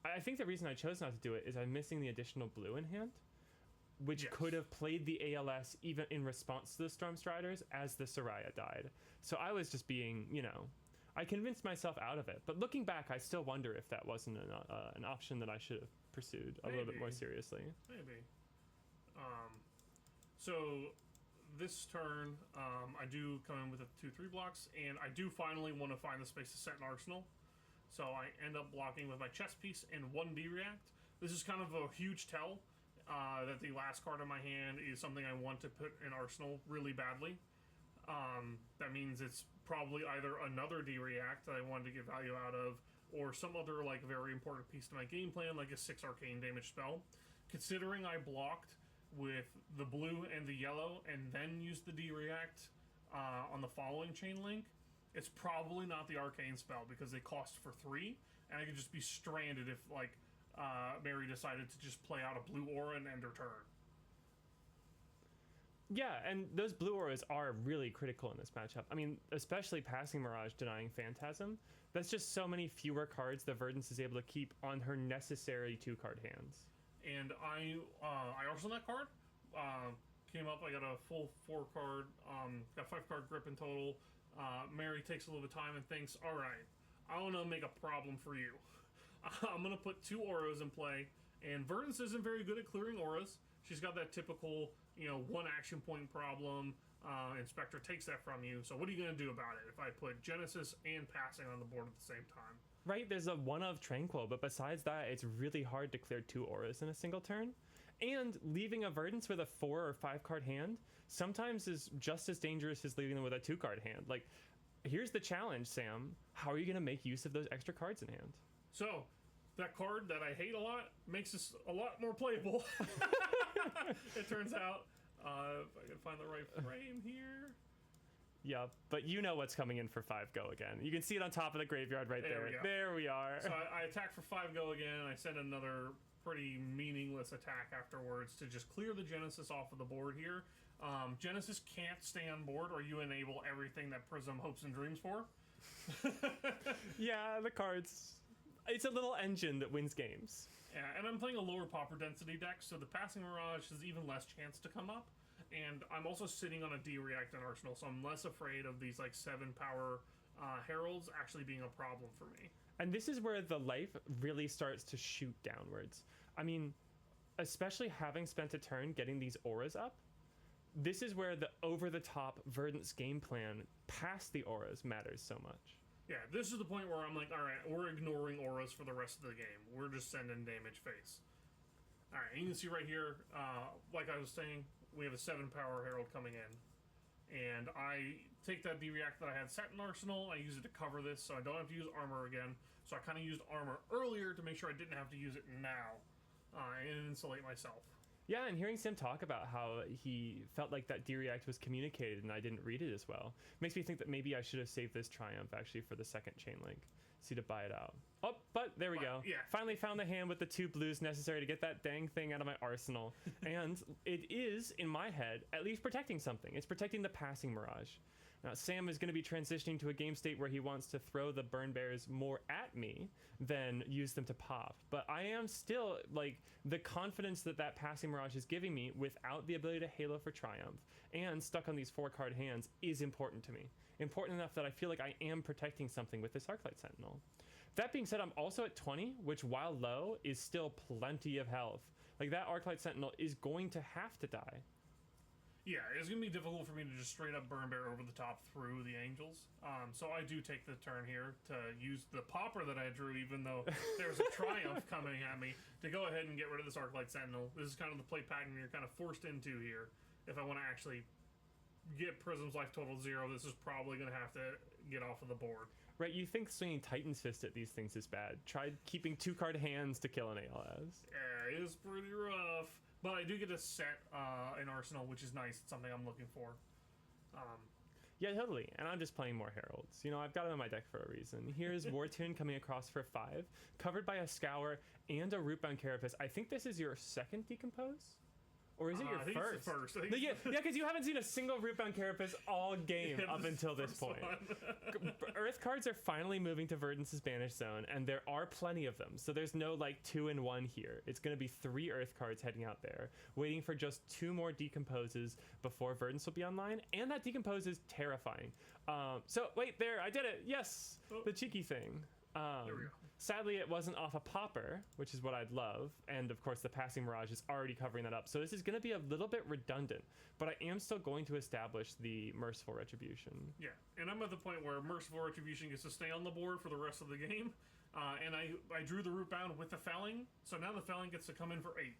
I think the reason I chose not to do it is I'm missing the additional blue in hand, which could have played the ALS even in response to the Stormstriders as the Soraya died. So I was just being, I convinced myself out of it. But looking back, I still wonder if that wasn't an option that I should have pursued a little bit more seriously. Maybe. So this turn, I do come in with a 2/3 blocks, and I do finally want to find the space to set an Arsenal. So I end up blocking with my chess piece and 1D react. This is kind of a huge tell that the last card in my hand is something I want to put in Arsenal really badly. That means it's probably either another D-React that I wanted to get value out of, or some other like very important piece to my game plan, like a 6 arcane damage spell. Considering I blocked with the blue and the yellow and then used the D-React on the following chain link, it's probably not the arcane spell because they cost for 3, and I could just be stranded if like Mary decided to just play out a blue aura and end her turn. Yeah, and those blue auras are really critical in this matchup. I mean, especially passing Mirage, denying Phantasm. That's just so many fewer cards that Verdance is able to keep on her necessary 2-card hands. And I arsenal that card. Came up, I got a full 4-card, got 5-card grip in total. Mary takes a little bit of time and thinks, all right, I want to make a problem for you. I'm going to put 2 auras in play, and Verdance isn't very good at clearing auras. She's got that typical, 1 action point problem, and Spectre takes that from you. So what are you going to do about it if I put Genesis and passing on the board at the same time? Right, there's a 1 of Tranquil, but besides that, it's really hard to clear 2 auras in a single turn. And leaving a Verdance with a 4 or 5-card hand sometimes is just as dangerous as leaving them with a 2-card hand. Like, here's the challenge, Sam. How are you going to make use of those extra cards in hand? So, that card that I hate a lot makes this a lot more playable. It turns out. If I can find the right frame here. Yeah, but you know what's coming in for 5 go again. You can see it on top of the graveyard right there. There we are. So I attack for 5 go again. I send another pretty meaningless attack afterwards to just clear the Genesis off of the board here. Genesis can't stay on board or you enable everything that Prism hopes and dreams for. Yeah, the cards. It's a little engine that wins games. Yeah, and I'm playing a lower popper density deck, so the Passing Mirage has even less chance to come up. And I'm also sitting on a D-React in Arsenal, so I'm less afraid of these like 7-power Heralds actually being a problem for me. And this is where the life really starts to shoot downwards. I mean, especially having spent a turn getting these auras up, this is where the over-the-top Verdance game plan past the auras matters so much. Yeah, this is the point where I'm like, all right, we're ignoring auras for the rest of the game. We're just sending damage face. All right, and you can see right here, like I was saying, we have a 7-power Herald coming in. And I take that D-React that I had set in Arsenal, I use it to cover this, so I don't have to use armor again. So I kind of used armor earlier to make sure I didn't have to use it now, and insulate myself. Yeah, and hearing Sam talk about how he felt like that D-React was communicated and I didn't read it as well, makes me think that maybe I should have saved this Triumph actually for the second chain link. see to buy it out. Oh, but there we go. Yeah. Finally found the hand with the 2 blues necessary to get that dang thing out of my arsenal. And it is, in my head, at least protecting something. It's protecting the passing mirage. Now, Sam is going to be transitioning to a game state where he wants to throw the burn bears more at me than use them to pop. But I am still, like, the confidence that that passing mirage is giving me without the ability to halo for triumph and stuck on these 4-card hands is important to me. Important enough that I feel like I am protecting something with this Arclight Sentinel. That being said, I'm also at 20, which while low is still plenty of health. Like, that Arclight Sentinel is going to have to die. Yeah, it's going to be difficult for me to just straight up burn bear over the top through the angels. So I do take the turn here to use the popper that I drew, even though there's a triumph coming at me, to go ahead and get rid of this Arclight Sentinel. This is kind of the play pattern you're kind of forced into here. If I want to actually get Prism's life total 0, this is probably going to have to get off of the board. Right, you think swinging Titan's Fist at these things is bad. Try keeping 2-card hands to kill an ALS. Yeah, it's pretty rough. But I do get to set an arsenal, which is nice. It's something I'm looking for. Yeah, totally. And I'm just playing more Heralds. You know, I've got them in my deck for a reason. Here's Wartune coming across for 5, covered by a Scour and a Rootbound Carapace. I think this is your second Decompose? Or is it your I think first? it's the first. I think Yeah, because you haven't seen a single Rootbound Carapace all game up until this point. Earth cards are finally moving to Verdance's Banished Zone, and there are plenty of them. So there's no, like, 2-in-1 here. It's going to be 3 Earth cards heading out there, waiting for just 2 more Decomposes before Verdance will be online. And that Decompose is terrifying. So, wait, there, I did it. Yes, the cheeky thing. There we go. Sadly, it wasn't off a popper, which is what I'd love. And of course, the passing mirage is already covering that up. So this is going to be a little bit redundant, but I am still going to establish the Merciful Retribution. Yeah, and I'm at the point where Merciful Retribution gets to stay on the board for the rest of the game. And I drew the Rootbound with the Felling, so now the Felling gets to come in for 8,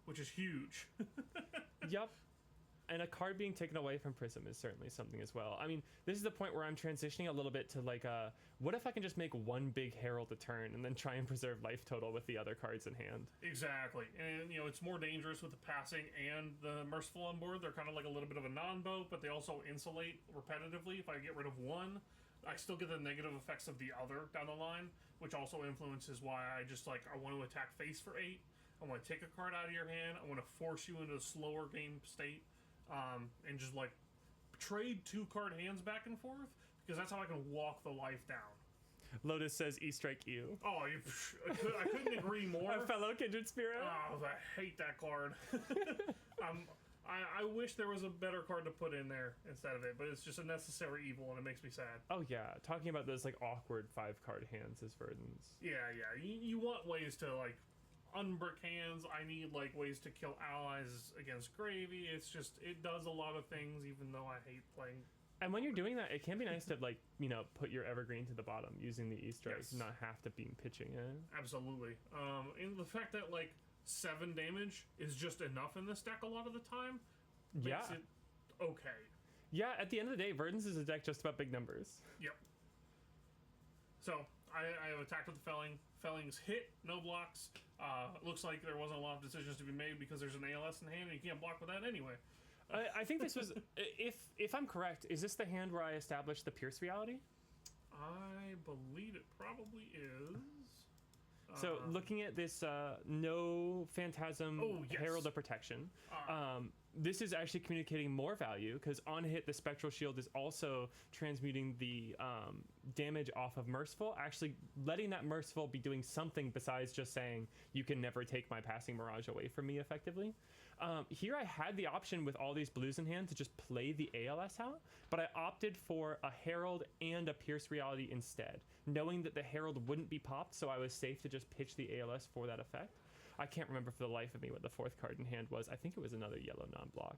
which is huge. Yep. And a card being taken away from Prism is certainly something as well. I mean, this is the point where I'm transitioning a little bit to, like, what if I can just make one big Herald a turn and then try and preserve life total with the other cards in hand? Exactly. And, you know, it's more dangerous with the passing and the Merciful on board. They're kind of like a little bit of a non-boat, but they also insulate repetitively. If I get rid of one, I still get the negative effects of the other down the line, which also influences why I just, like, I want to attack face for 8. I want to take a card out of your hand. I want to force you into a slower game state. And just, like, trade 2-card hands back and forth, because that's how I can walk the life down. Lotus says E-Strike you. Oh, I couldn't agree more. A fellow kindred spirit. Oh, I hate that card. I wish there was a better card to put in there instead of it, but it's just a necessary evil, and it makes me sad. Oh yeah, talking about those, like, awkward 5-card hands as Verdance. Yeah. You want ways to, like, unbrick hands. I need, like, ways to kill allies against gravy. It's just, it does a lot of things, even though I hate playing. And when you're doing that, it can be nice to, like, you know, put your evergreen to the bottom using the E-Strike, Yes. not have to be pitching it. Absolutely. And the fact that, like, 7 damage is just enough in this deck a lot of the time makes it okay. Yeah, at the end of the day, Verdance is a deck just about big numbers. Yep. So, I have attacked with the Felling. Felling's hit, no blocks. Looks like there wasn't a lot of decisions to be made because there's an ALS in hand and you can't block with that anyway. I think this was, if I'm correct, is this the hand where I established the Pierce reality? I believe it probably is. So looking at this no Phantasm yes. Herald of Protection, this is actually communicating more value because on hit the Spectral Shield is also transmuting the damage off of Merciful, actually letting that Merciful be doing something besides just saying you can never take my passing Mirage away from me effectively. Here I had the option with all these blues in hand to just play the ALS out, but I opted for a Herald and a Pierce Reality instead, knowing that the Herald wouldn't be popped, so I was safe to just pitch the ALS for that effect. I can't remember for the life of me what the 4th card in hand was. I think it was another yellow non-block.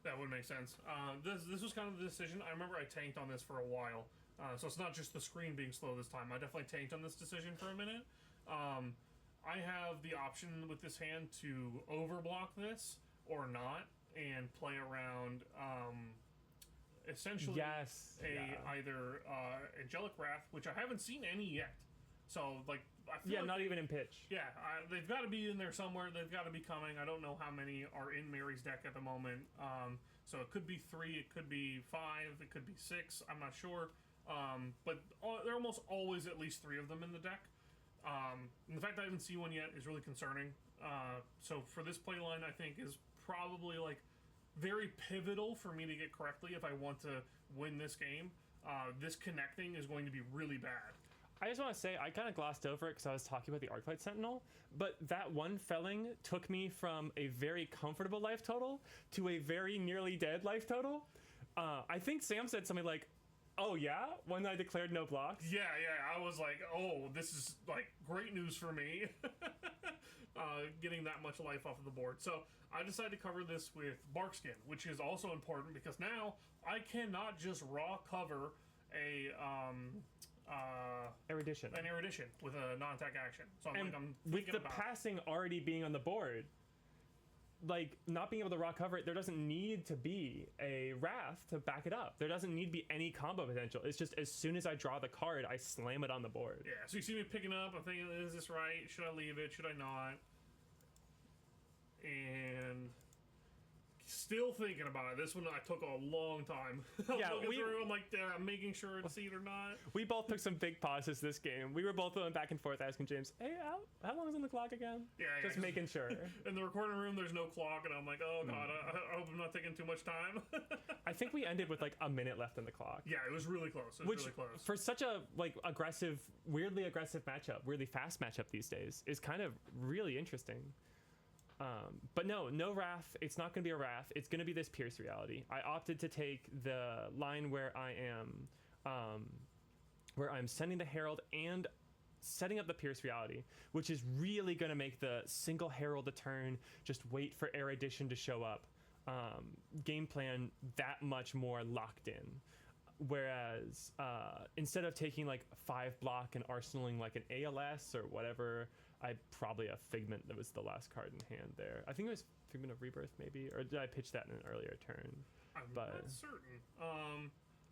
That would make sense. This was kind of the decision. I remember I tanked on this for a while, so it's not just the screen being slow this time. I definitely tanked on this decision for a minute. I have the option with this hand to overblock this or not and play around essentially either Angelic Wrath, which I haven't seen any yet. So, like, I feel like not even in pitch. Yeah, they've got to be in there somewhere. They've got to be coming. I don't know how many are in Mary's deck at the moment. So it could be 3, it could be 5, it could be 6. I'm not sure. But there are almost always at least 3 of them in the deck. And the fact that I haven't seen one yet is really concerning. So for this play line, I think is probably like very pivotal for me to get correctly if I want to win this game. This connecting is going to be really bad. I just want to say, I kind of glossed over it because I was talking about the Arclight Sentinel, but that one felling took me from a very comfortable life total to a very nearly dead life total. I think Sam said something like, "Oh yeah," when I declared no blocks. Yeah, I was like, oh, this is like great news for me. Getting that much life off of the board. So I decided to cover this with Barkskin, which is also important because now I cannot just raw cover Erudition. an erudition with a non-attack action. So I'm with thinking the about passing already being on the board, like not being able to raw cover it, there doesn't need to be a Wrath to back it up. There doesn't need to be any combo potential. It's just as soon as I draw the card, I slam it on the board. Yeah, so you see me picking up, I'm thinking, is this right? Should I leave it? Should I not? And still thinking about it. This one I took a long time. Yeah, I'm like, I'm making sure to see it or not. We both took some big pauses this game. We were both going back and forth asking James, "Hey, how long is on the clock again?" Yeah, just making sure. In the recording room, there's no clock, and I'm like, oh god, I hope I'm not taking too much time. I think we ended with like a minute left on the clock. Yeah, it was really close. Which, really close. for such a like aggressive, weirdly aggressive matchup, weirdly fast matchup these days, is kind of really interesting. But no Wrath. It's not going to be a Wrath. It's going to be this Pierce reality. I opted to take the line where I'm sending the Herald and setting up the Pierce reality, which is really going to make the single Herald a turn, just wait for Erudition to show up, game plan that much more locked in. Whereas instead of taking like 5 block and arsenaling like an ALS or whatever, I probably a Figment that was the last card in hand there. I think it was Figment of Rebirth maybe, or did I pitch that in an earlier turn? I'm not certain.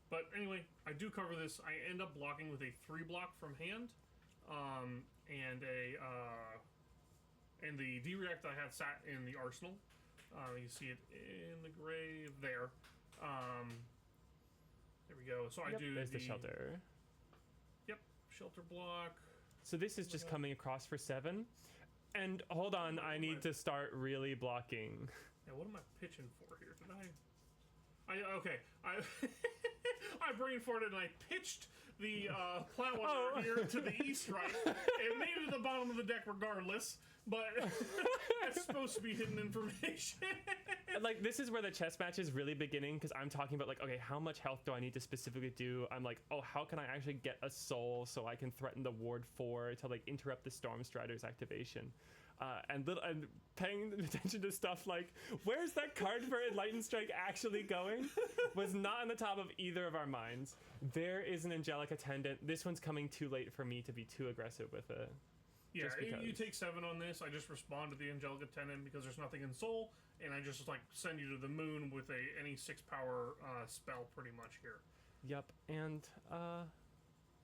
But anyway, I do cover this. I end up blocking with a 3 block from hand, and the D-React I have sat in the arsenal. You see it in the grave there. There we go. So I do there's the shelter. Yep, shelter block. So this is just coming across for 7. And hold on, I need to start really blocking. Yeah, what am I pitching for here? Did I I brain-farted and I pitched the Plowhunter here to the east, right? It made it to the bottom of the deck regardless, but that's supposed to be hidden information. Like, this is where the chess match is really beginning, because I'm talking about, like, okay, how much health do I need to specifically do? I'm like, oh, how can I actually get a soul so I can threaten the Ward 4 to, like, interrupt the Storm Strider's activation? And paying attention to stuff like, where's that card for Enlightened Strike actually going? Was not on the top of either of our minds. There is an Angelic Attendant. This one's coming too late for me to be too aggressive with it. Yeah, you take 7 on this. I just respond to the Angelic Attendant because there's nothing in Soul, and I just like send you to the moon with any 6 power spell pretty much here. Yep, and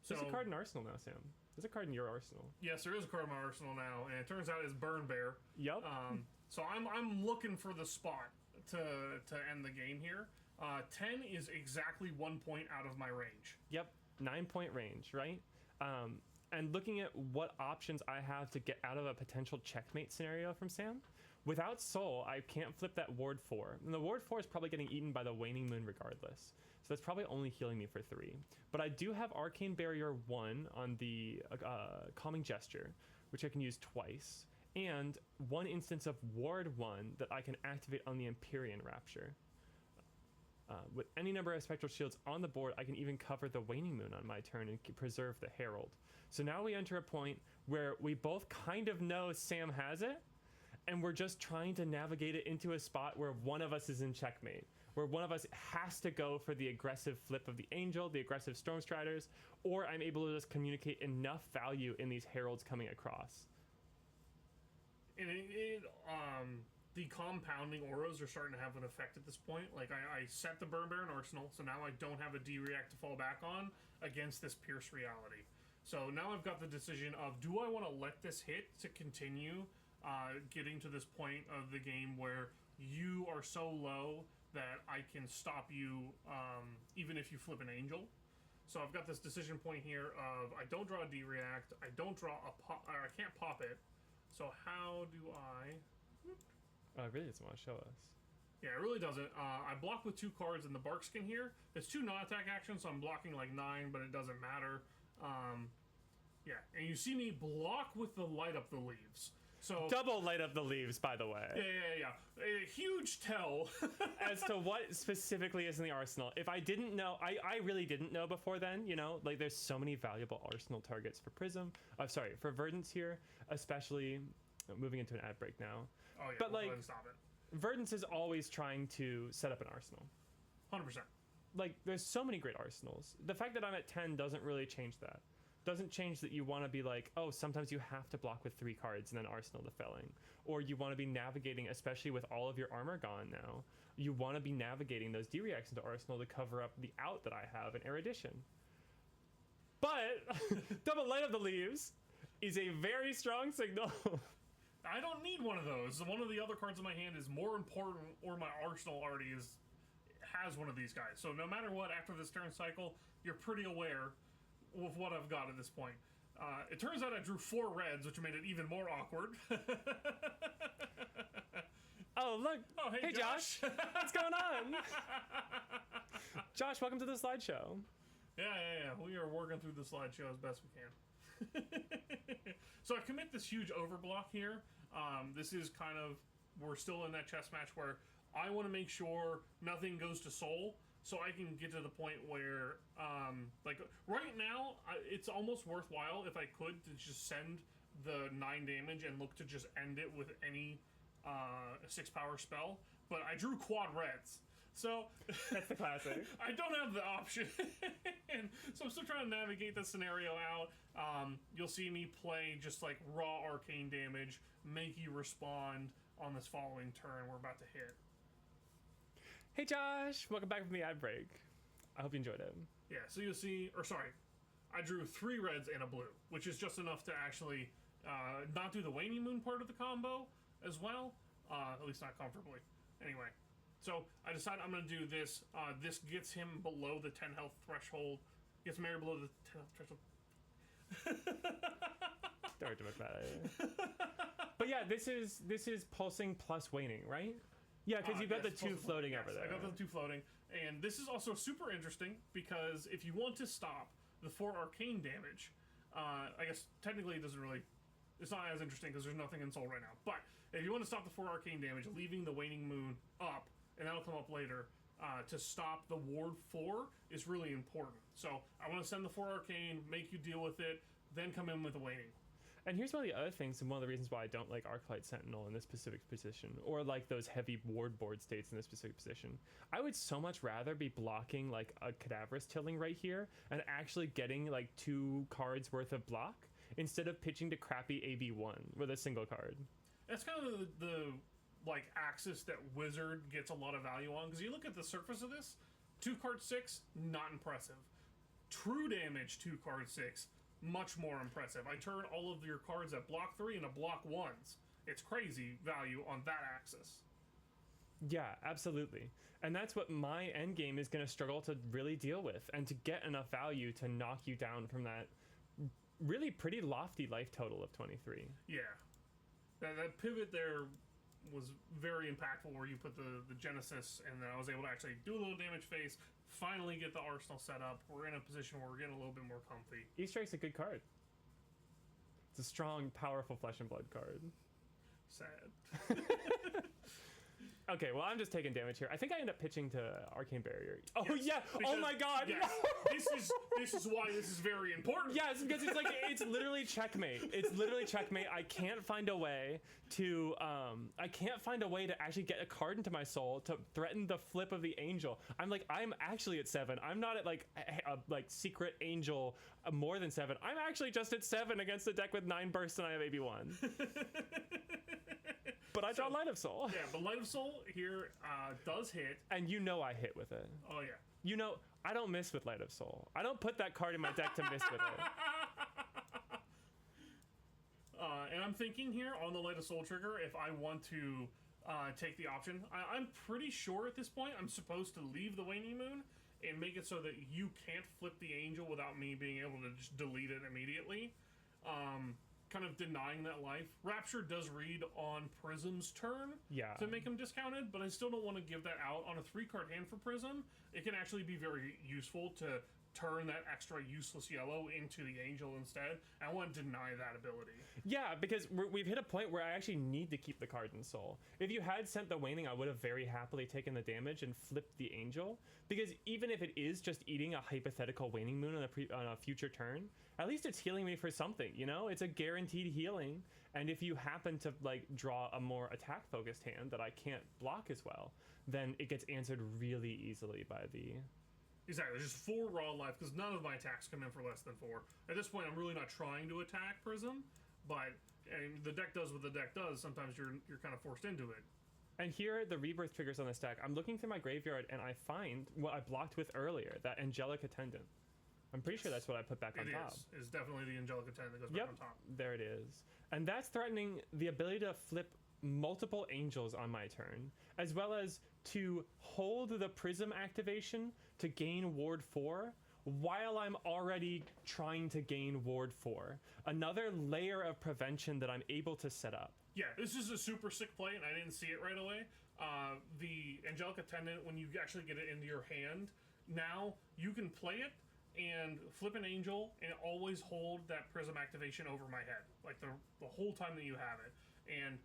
there's a card in Arsenal now, Sam. There's a card in your arsenal. Yes, there is a card in my arsenal now, and it turns out it's Burn Bear. Yep. So I'm looking for the spot to end the game here. 10 is exactly 1 point out of my range. Yep, 9-point range, right? And looking at what options I have to get out of a potential checkmate scenario from Sam, without Soul, I can't flip that Ward 4. And the Ward 4 is probably getting eaten by the Waning Moon regardless. So that's probably only healing me for 3. But I do have Arcane Barrier 1 on the Calming Gesture, which I can use twice. And 1 instance of Ward 1 that I can activate on the Empyrean Rapture. With any number of Spectral Shields on the board, I can even cover the Waning Moon on my turn and preserve the Herald. So now we enter a point where we both kind of know Sam has it, and we're just trying to navigate it into a spot where one of us is in checkmate, where one of us has to go for the aggressive flip of the Angel, the aggressive Storm Striders, or I'm able to just communicate enough value in these Heralds coming across. And the compounding auras are starting to have an effect at this point. Like, I set the Burn Bear in Arsenal, so now I don't have a D-React to fall back on against this Pierce reality. So now I've got the decision of, do I want to let this hit to continue getting to this point of the game where you are so low that I can stop you even if you flip an Angel? So I've got this decision point here of I don't draw a D-react, I don't draw a pop, or I can't pop it. So how do I... Oh, it really doesn't want to show us. Yeah, it really doesn't. I block with 2 cards in the bark skin here. It's 2 non-attack actions, so I'm blocking like 9, but it doesn't matter. Yeah, and you see me block with the light up the leaves. So double light up the leaves, by the way. Yeah. A huge tell as to what specifically is in the arsenal. If I didn't know, I really didn't know before then, you know, like there's so many valuable arsenal targets for Prism. For Verdance here, especially moving into an ad break now. Oh yeah, but we'll like, go ahead and stop it. Verdance is always trying to set up an arsenal. 100%. Like, there's so many great arsenals. The fact that I'm at 10 doesn't really change that. Doesn't change that you want to be like, oh, sometimes you have to block with 3 cards and then arsenal the felling. Or you want to be navigating, especially with all of your armor gone now, you want to be navigating those D-reacts into arsenal to cover up the out that I have in Erudition. But double light of the leaves is a very strong signal. I don't need one of those. One of the other cards in my hand is more important, or my arsenal already has one of these guys. So no matter what, after this turn cycle, you're pretty aware with what I've got at this point. It turns out I drew 4 reds, which made it even more awkward. Oh, look. Oh, hey Josh. What's going on? Josh, welcome to the slideshow. Yeah. We are working through the slideshow as best we can. So I commit this huge overblock here. This is kind of, we're still in that chess match where I want to make sure nothing goes to soul, so I can get to the point where, like, right now, it's almost worthwhile if I could to just send the 9 damage and look to just end it with any 6-power spell, but I drew quad reds. So that's the classic. I don't have the option, and so I'm still trying to navigate the scenario out. You'll see me play just like raw arcane damage, make you respond on this following turn we're about to hit. Hey Josh, welcome back from the ad break. I hope you enjoyed it. Yeah, so you'll see, I drew 3 reds and a blue, which is just enough to actually not do the waning moon part of the combo as well, at least not comfortably. Anyway. So I decided I'm going to do this. This gets him below the 10 health threshold. Gets Mary below the 10 health threshold. Don't do it. But yeah, this is pulsing plus waning, right? Yeah, because you've got the 2 floating over there. I got the 2 floating. And this is also super interesting because if you want to stop the 4 arcane damage, I guess technically it doesn't really... It's not as interesting because there's nothing in Soul right now. But if you want to stop the 4 arcane damage, leaving the waning moon up, and that'll come up later, to stop the ward 4 is really important. So I want to send the 4 arcane, make you deal with it, then come in with the waning. And here's one of the other things, and one of the reasons why I don't like Arclight Sentinel in this specific position, or like those heavy ward board states in this specific position. I would so much rather be blocking like a Cadaverous Tilling right here, and actually getting like 2 cards worth of block, instead of pitching to crappy AB1 with a single card. That's kind of the like axis that Wizard gets a lot of value on, because you look at the surface of this, 2 card 6, not impressive. True damage 2 card 6, much more impressive. I turn all of your cards at block 3 into block 1s. It's crazy value on that axis. Yeah, absolutely. And that's what my end game is going to struggle to really deal with, and to get enough value to knock you down from that really pretty lofty life total of 23. Yeah. That pivot there was very impactful, where you put the Genesis, and then I was able to actually do a little damage face, finally get the arsenal set up. We're in a position where we're getting a little bit more comfy. E-Strike's a good card. It's a strong, powerful Flesh and Blood card. Sad. Okay, well, I'm just taking damage here. I think I end up pitching to Arcane Barrier. Oh, yes, yeah! Because, oh my god! Yes. This is why this is very important. Yes, because it's like, it's literally checkmate. It's literally checkmate. I can't find a way to, actually get a card into my soul to threaten the flip of the angel. I'm actually at 7. I'm not at like secret angel more than 7. I'm actually just at 7 against a deck with 9 bursts and I have AB1. But I draw Light of Soul. Yeah, but Light of Soul here does hit. And you know I hit with it. Oh, yeah. You know, I don't miss with Light of Soul. I don't put that card in my deck to miss with it. And I'm thinking here on the Light of Soul trigger, if I want to take the option, I'm pretty sure at this point I'm supposed to leave the Waning Moon and make it so that you can't flip the Angel without me being able to just delete it immediately. Kind of denying that life. Rapture does read on Prism's turn to make him discounted, but I still don't want to give that out on a 3-card hand for Prism. It can actually be very useful to turn that extra useless yellow into the Angel instead. I want to deny that ability. Yeah, because we've hit a point where I actually need to keep the card in Soul. If you had sent the Waning, I would have very happily taken the damage and flipped the Angel. Because even if it is just eating a hypothetical Waning Moon on a future turn, at least it's healing me for something, you know? It's a guaranteed healing. And if you happen to like draw a more attack-focused hand that I can't block as well, then it gets answered really easily by the... Exactly, just 4 raw life, because none of my attacks come in for less than 4. At this point, I'm really not trying to attack Prism, but the deck does what the deck does. Sometimes you're kind of forced into it. And here are the Rebirth triggers on the stack. I'm looking through my graveyard, and I find what I blocked with earlier, that Angelic Attendant. I'm pretty sure that's what I put back on top. It's definitely the Angelic Attendant that goes back on top. There it is. And that's threatening the ability to flip multiple Angels on my turn, as well as to hold the Prism activation to gain Ward 4 while I'm already trying to gain Ward 4. Another layer of prevention that I'm able to set up. Yeah, this is a super sick play, and I didn't see it right away. The Angelic Attendant, when you actually get it into your hand, now you can play it and flip an Angel and always hold that Prism activation over my head, like the whole time that you have it. And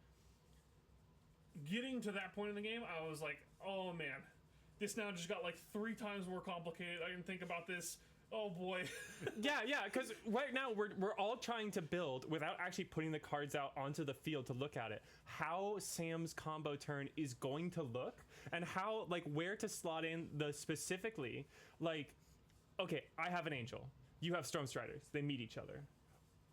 getting to that point in the game, I was like, oh man, this now just got like 3 times more complicated. I didn't think about this. Oh boy. yeah, because right now we're all trying to build, without actually putting the cards out onto the field to look at it, how Sam's combo turn is going to look, and how, like, where to slot in the specifically, like, okay, I have an Angel, you have Storm Striders, they meet each other.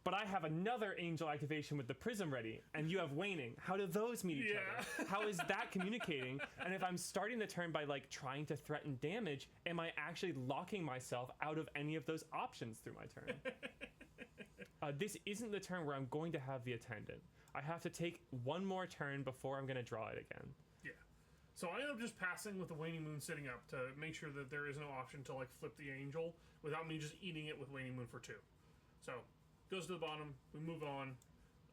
But I have another Angel activation with the Prism ready, and you have Waning. How do those meet each other? How is that communicating? And if I'm starting the turn by like trying to threaten damage, am I actually locking myself out of any of those options through my turn? This isn't the turn where I'm going to have the Attendant. I have to take one more turn before I'm going to draw it again. Yeah. So I end up just passing with the Waning Moon sitting up to make sure that there is no option to like flip the Angel without me just eating it with Waning Moon for 2. So goes to the bottom, we move on.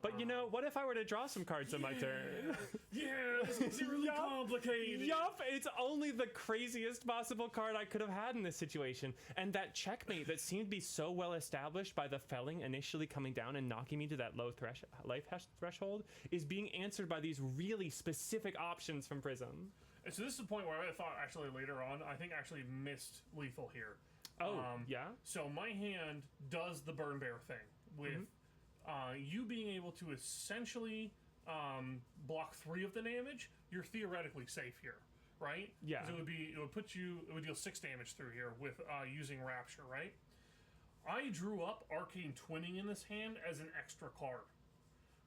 But you know, what if I were to draw some cards on my turn? Yeah, this is really complicated. Yup, it's only the craziest possible card I could have had in this situation. And that checkmate that seemed to be so well established by the felling initially coming down and knocking me to that low life threshold is being answered by these really specific options from Prism. And so this is the point where I thought actually later on, I think actually missed lethal here. Oh, yeah? So my hand does the Burn Bear thing with you being able to essentially block 3 of the damage. You're theoretically safe here, right? Yeah. It would deal 6 damage through here with using Rapture, right? I drew up Arcane Twinning in this hand as an extra card,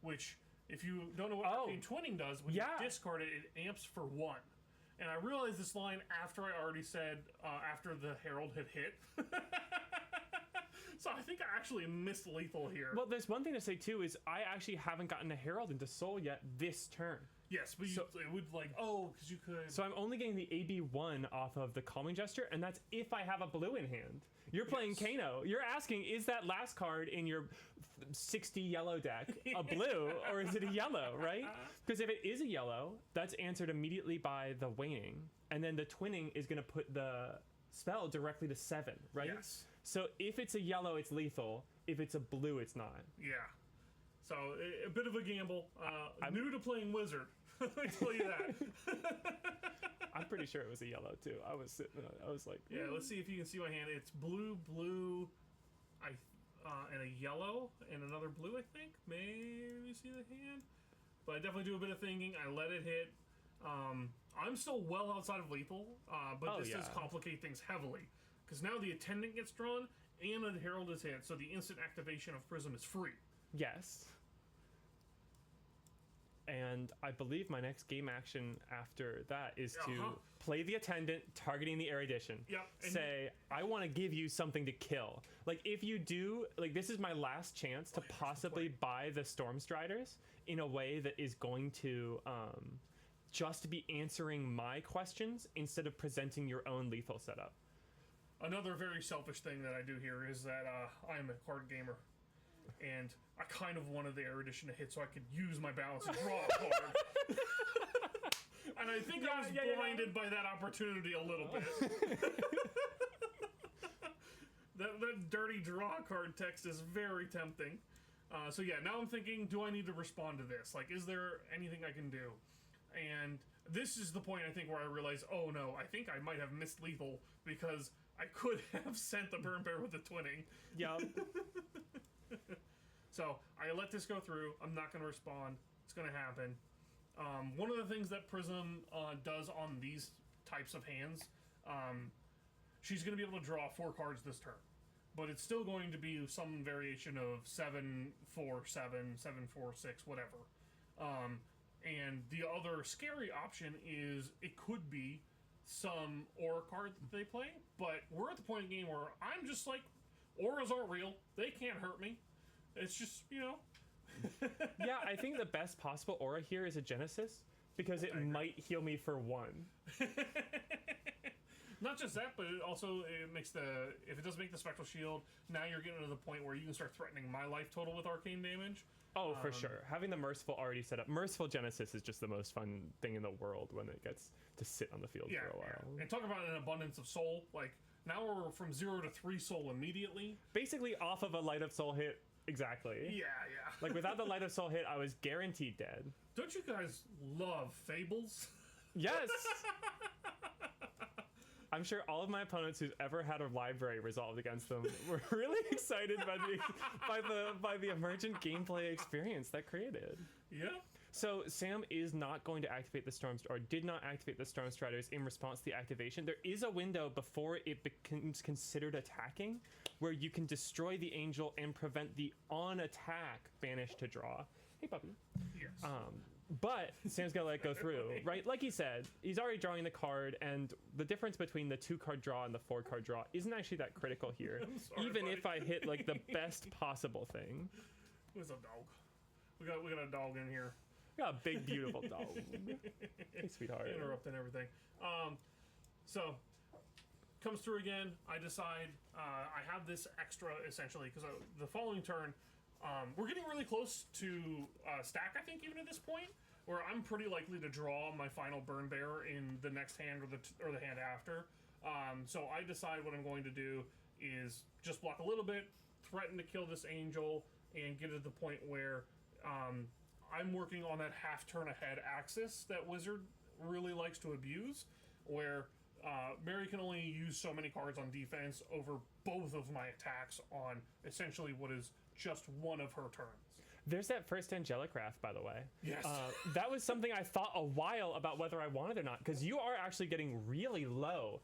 which if you don't know what Arcane Twinning does, when you discard it, it amps for 1. And I realized this line after I already said, after the Herald had hit. So I think I actually missed lethal here. Well, there's one thing to say, too, is I actually haven't gotten a Herald into Soul yet this turn. Yes, but it would like, because you could. So I'm only getting the AB1 off of the Calming Gesture, and that's if I have a blue in hand. You're playing Kano. You're asking, is that last card in your 60 yellow deck a blue, or is it a yellow, right? Because if it is a yellow, that's answered immediately by the Waning, and then the Twinning is going to put the spell directly to 7, right? Yes. So if it's a yellow, it's lethal. If it's a blue, it's not. Yeah. So a bit of a gamble. I'm new to playing Wizard. Let me tell you that. I'm pretty sure it was a yellow too. I was like, yeah. Let's see if you can see my hand. It's blue, and a yellow and another blue. I think maybe see the hand, but I definitely do a bit of thinking. I let it hit. I'm still well outside of lethal, but this does complicate things heavily because now the Attendant gets drawn and the Herald is hit, so the instant activation of Prism is free. Yes. And I believe my next game action after that is to play the Attendant, targeting the Erudition. Yep. Say, I want to give you something to kill. Like, if you do, like, this is my last chance to possibly buy the Storm Striders in a way that is going to just be answering my questions instead of presenting your own lethal setup. another very selfish thing that I do here is that I am a card gamer, and I kind of wanted the Erudition to hit so I could use my balance and draw a card. And I think I was blinded by that opportunity a little bit. that dirty draw card text is very tempting. So yeah, now I'm thinking, do I need to respond to this? Like, is there anything I can do? And this is the point, I think, where I realize, oh no, I think I might have missed lethal, because I could have sent the Burn Bear with the twinning. Yup. So I let this go through. I'm not going to respond. It's going to happen. One of the things that Prism does on these types of hands, she's going to be able to draw 4 cards this turn. But it's still going to be some variation of 7, 4, 7, 7, 4, 6, whatever. And the other scary option is it could be some aura card that they play, but we're at the point in the game where I'm just like, auras aren't real. They can't hurt me. It's just, you know. Yeah, I think the best possible aura here is a Genesis, because it might heal me for 1. Not just that, but it makes if it doesn't make the Spectral Shield, now you're getting to the point where you can start threatening my life total with arcane damage. Oh, for sure. Having the Merciful already set up. Merciful Genesis is just the most fun thing in the world when it gets to sit on the field for a while. Yeah. And talk about an abundance of soul. Like, now we're from 0 to 3 soul immediately. Basically off of a Light of Soul hit. Exactly. Yeah. Like, without the Light of Soul hit, I was guaranteed dead. Don't you guys love fables? Yes! I'm sure all of my opponents who's ever had a library resolved against them were really excited by the emergent gameplay experience that created. Yeah. So Sam is not going to activate the Storm, or did not activate the Storm Striders in response to the activation. There is a window before it becomes considered attacking, where you can destroy the Angel and prevent the on-attack banish to draw. Hey, puppy. Yes. But Sam's gonna let it go through, right? Like he said, he's already drawing the card, and the difference between the 2-card draw and the 4-card draw isn't actually that critical here. Sorry, even buddy. if I hit like the best possible thing. Where's a dog? We got a dog in here. We got a big, beautiful dog. Hey, sweetheart. Interrupting everything. So comes through again. I decide I have this extra essentially because the following turn. We're getting really close to stack, I think, even at this point, where I'm pretty likely to draw my final Burn Bear in the next hand or the hand after. So I decide what I'm going to do is just block a little bit, threaten to kill this Angel, and get to the point where I'm working on that half turn ahead axis that Wizard really likes to abuse, where Mary can only use so many cards on defense over both of my attacks on essentially what is just one of her turns. There's that first Angelic Wrath, by the way. Yes. That was something I thought a while about whether I wanted or not, because you are actually getting really low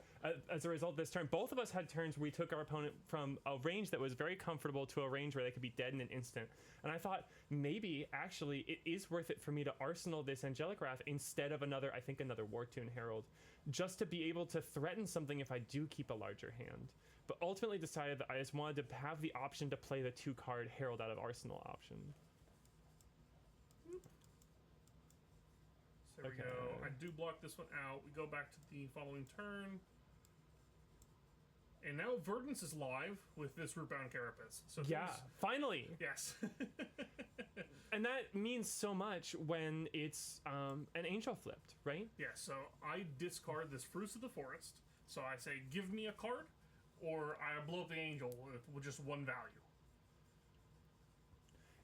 as a result of this turn. Both of us had turns where we took our opponent from a range that was very comfortable to a range where they could be dead in an instant. And I thought, maybe, actually, it is worth it for me to arsenal this Angelic Wrath instead of another Wartune Herald, just to be able to threaten something if I do keep a larger hand. But ultimately decided that I just wanted to have the option to play the 2-card Herald out of Arsenal option. So there we go. I do block this one out. We go back to the following turn. And now Verdance is live with this Rootbound Carapace. So yeah, finally. Yes. And that means so much when it's an Angel flipped, right? Yeah, so I discard this Fruits of the Forest. So I say, give me a card, or I blow up the Angel with just 1 value.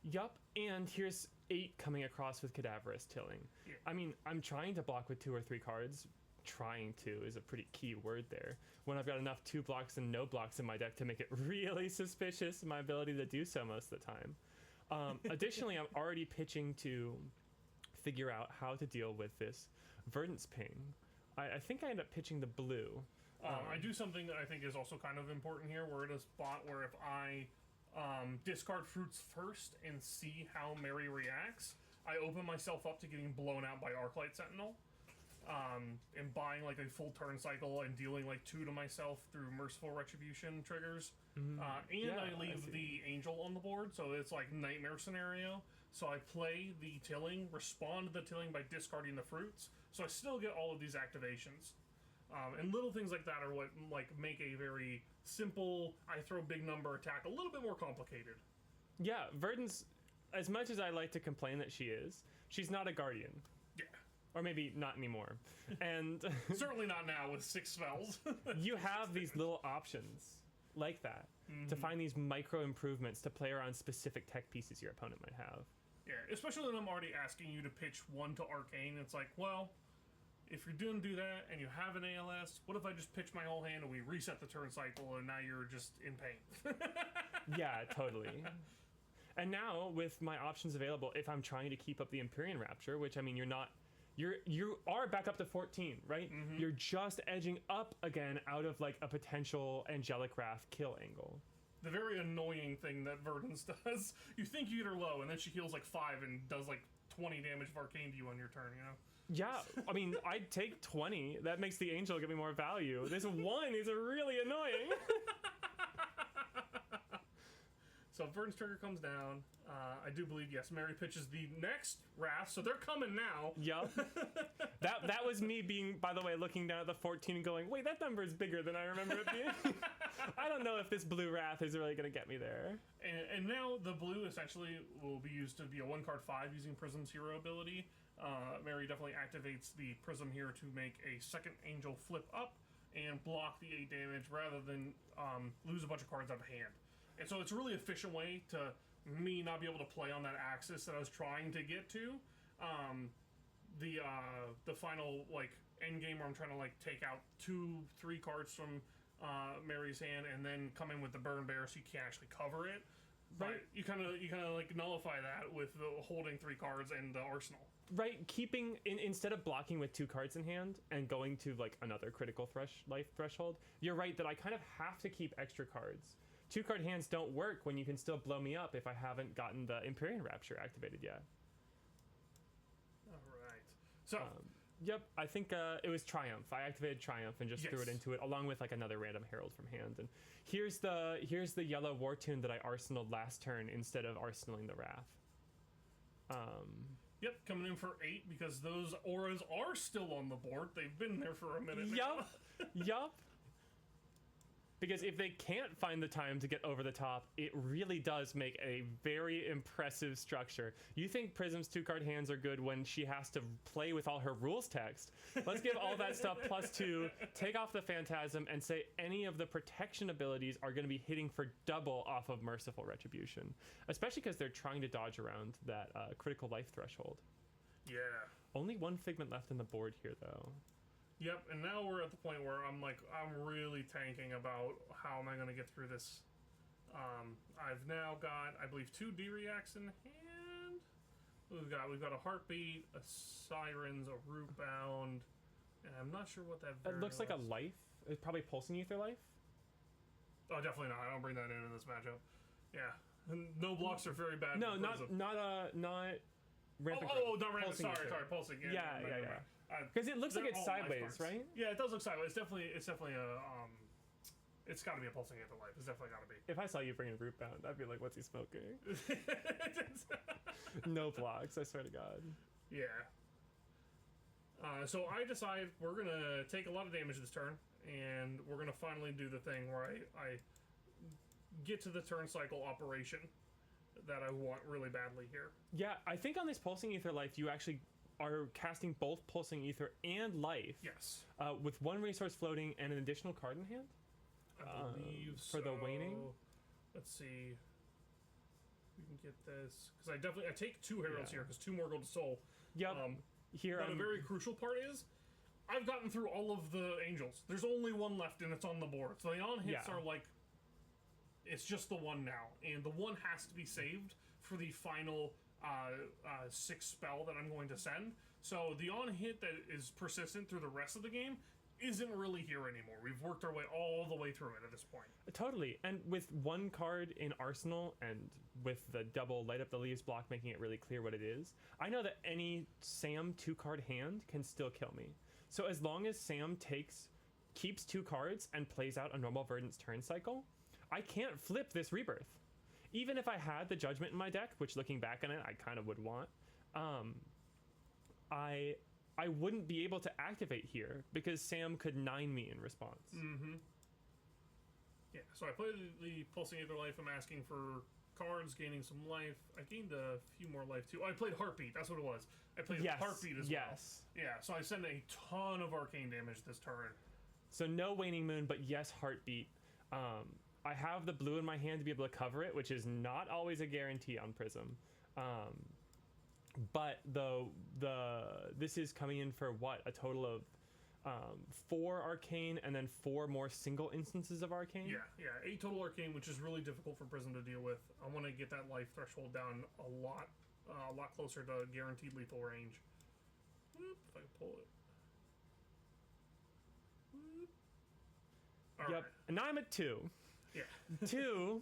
Yup, and here's 8 coming across with Cadaverous Tilling. Yeah. I mean, I'm trying to block with 2 or 3 cards. Trying to is a pretty key word there. When I've got enough 2 blocks and no blocks in my deck to make it really suspicious my ability to do so most of the time. Additionally, I'm already pitching to figure out how to deal with this Verdance ping. I think I end up pitching the blue. I do something that I think is also kind of important here. We're at a spot where if I discard Fruits first and see how Mary reacts, I open myself up to getting blown out by Arclight Sentinel. And buying like a full turn cycle and dealing like 2 to myself through Merciful Retribution triggers. Mm-hmm. I leave the Angel on the board, so it's like nightmare scenario. So I play the Tilling, respond to the Tilling by discarding the Fruits, so I still get all of these activations. And little things like that are what like make a very simple, I throw big number attack a little bit more complicated. Yeah, Verdance, as much as I like to complain that she's not a guardian. Yeah. Or maybe not anymore. And certainly not now with 6 spells. You have these little options like that to find these micro improvements to play around specific tech pieces your opponent might have. Yeah, especially when I'm already asking you to pitch 1 to Arcane. It's like, well, if you're going to do that and you have an ALS, what if I just pitch my whole hand and we reset the turn cycle and now you're just in pain? Yeah, totally. And now with my options available, if I'm trying to keep up the Empyrean Rapture, which I mean you are back up to 14, right? You're just edging up again out of like a potential Angelic Wrath kill angle. The very annoying thing that Verdance does, you think you hit her low and then she heals like 5 and does like 20 damage of arcane to you on your turn, you know? Yeah, I mean, I'd take 20. That makes the angel give me more value. This 1 is really annoying. So Verdance trigger comes down. I do believe, yes, Mary pitches the next Wrath, so they're coming now. Yep. That was me being, by the way, looking down at the 14 and going, wait, that number is bigger than I remember it being. I don't know if this blue Wrath is really going to get me there. And now the blue essentially will be used to be a 1-card 5 using Prism's hero ability. Mary definitely activates the Prism here to make a second angel flip up and block the 8 damage rather than lose a bunch of cards out of hand. And so it's a really efficient way to me not be able to play on that axis that I was trying to get to. The final like end game where I'm trying to like take out 2-3 cards from Mary's hand and then come in with the burn bear so you can't actually cover it. Right. But you kind of like nullify that with the holding 3 cards and the arsenal. Right, instead of blocking with 2 cards in hand and going to like another critical life threshold, you're right that I kind of have to keep extra cards. 2-card hands don't work when you can still blow me up if I haven't gotten the Empyrean Rapture activated yet. All right. So, yep, I think it was Triumph. I activated Triumph and just threw it into it along with like another random Herald from hand. And here's the yellow War Tune that I arsenaled last turn instead of arsenaling the Wrath. Yep, coming in for 8 because those auras are still on the board. They've been there for a minute now. Yup. Because if they can't find the time to get over the top, it really does make a very impressive structure. You think Prism's 2-card hands are good when she has to play with all her rules text. Let's give all that stuff +2, take off the Phantasm, and say any of the protection abilities are going to be hitting for double off of Merciful Retribution. Especially because they're trying to dodge around that critical life threshold. Yeah. Only 1 figment left on the board here, though. Yep, and now we're at the point where I'm really tanking about how am I going to get through this. I've now got, I believe, 2 D-Reacts in hand. We've got a Heartbeat, a Sirens, a Rootbound, and I'm not sure what that It looks like a life. It's probably Pulsing Ether Life. Oh, definitely not. I don't bring that in this matchup. Yeah. No blocks are very bad. No, not Rampant. Not Rampant. Sorry, Pulsing. Yeah. Because it looks like it's sideways, right? Yeah, it does look sideways. It's definitely a it's got to be a Pulsing Ether Life. It's definitely got to be. If I saw you bringing Rootbound, I'd be like, "What's he smoking?" No blocks, I swear to God. Yeah. So I decide we're gonna take a lot of damage this turn, and we're gonna finally do the thing where I get to the turn cycle operation that I want really badly here. Yeah, I think on this Pulsing Ether Life, you actually are casting both Pulsing Ether and Life. Yes. With 1 resource floating and an additional card in hand. I believe for the waning. Let's see. We can get this because I take 2 heralds here because 2 more go to soul. Yep. Here, but a very crucial part is I've gotten through all of the angels. There's only 1 left and it's on the board. So the on hits are like it's just the 1 now, and the 1 has to be saved for the final 6 spell that I'm going to send. So the on hit that is persistent through the rest of the game isn't really here anymore. We've worked our way all the way through it at this point. Totally. And with 1 card in Arsenal and with the double Light Up the Leaves block making it really clear what it is, I know that any Sam 2-card hand can still kill me. So as long as Sam keeps 2 cards and plays out a normal Verdance turn cycle, I can't flip this Rebirth. Even if I had the Judgment in my deck, which looking back on it, I kind of would want, I wouldn't be able to activate here because Sam could 9 me in response. Yeah, so I played the Pulsing Aether Life. I'm asking for cards, gaining some life. I gained a few more life too. Oh, I played Heartbeat. That's what it was. I played Heartbeat as well. Yeah, so I send a ton of arcane damage this turn. So no Waning Moon, but yes, Heartbeat. I have the blue in my hand to be able to cover it, which is not always a guarantee on Prism. But this is coming in for what? A total of 4 arcane and then 4 more single instances of arcane? Yeah, 8 total arcane, which is really difficult for Prism to deal with. I want to get that life threshold down a lot closer to guaranteed lethal range. Whoop, if I can pull it. Whoop. Yep, Right. and now I'm at 2. Yeah. 2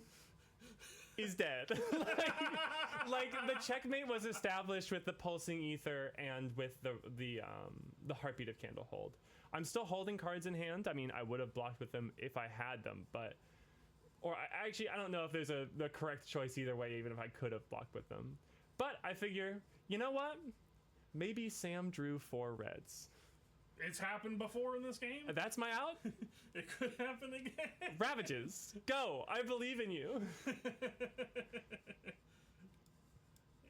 is dead. like the checkmate was established with the Pulsing Ether and with the Heartbeat of Candlehold. I'm still holding cards in hand. I mean, I would have blocked with them if I had them, but I don't know if there's the correct choice either way, even if I could have blocked with them. But I figure, you know what? Maybe Sam drew 4 reds. It's happened before in this game. That's my out. It could happen again. Ravages, go! I believe in you.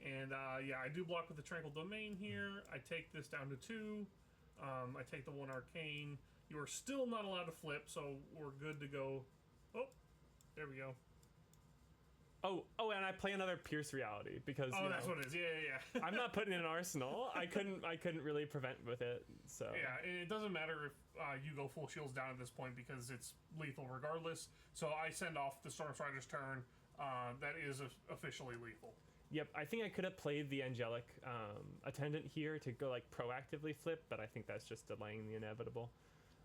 And yeah, I do block with the Tranquil Domain here. I take this down to 2. I take the 1 arcane. You are still not allowed to flip, so we're good to go. Oh, there we go. Oh, and I play another Pierce Reality because that's what it is. Yeah. I'm not putting in an arsenal. I couldn't really prevent with it. So yeah, it doesn't matter if you go full shields down at this point because it's lethal regardless. So I send off the Stormstrider's turn. That is officially lethal. Yep, I think I could have played the Angelic Attendant here to go like proactively flip, but I think that's just delaying the inevitable.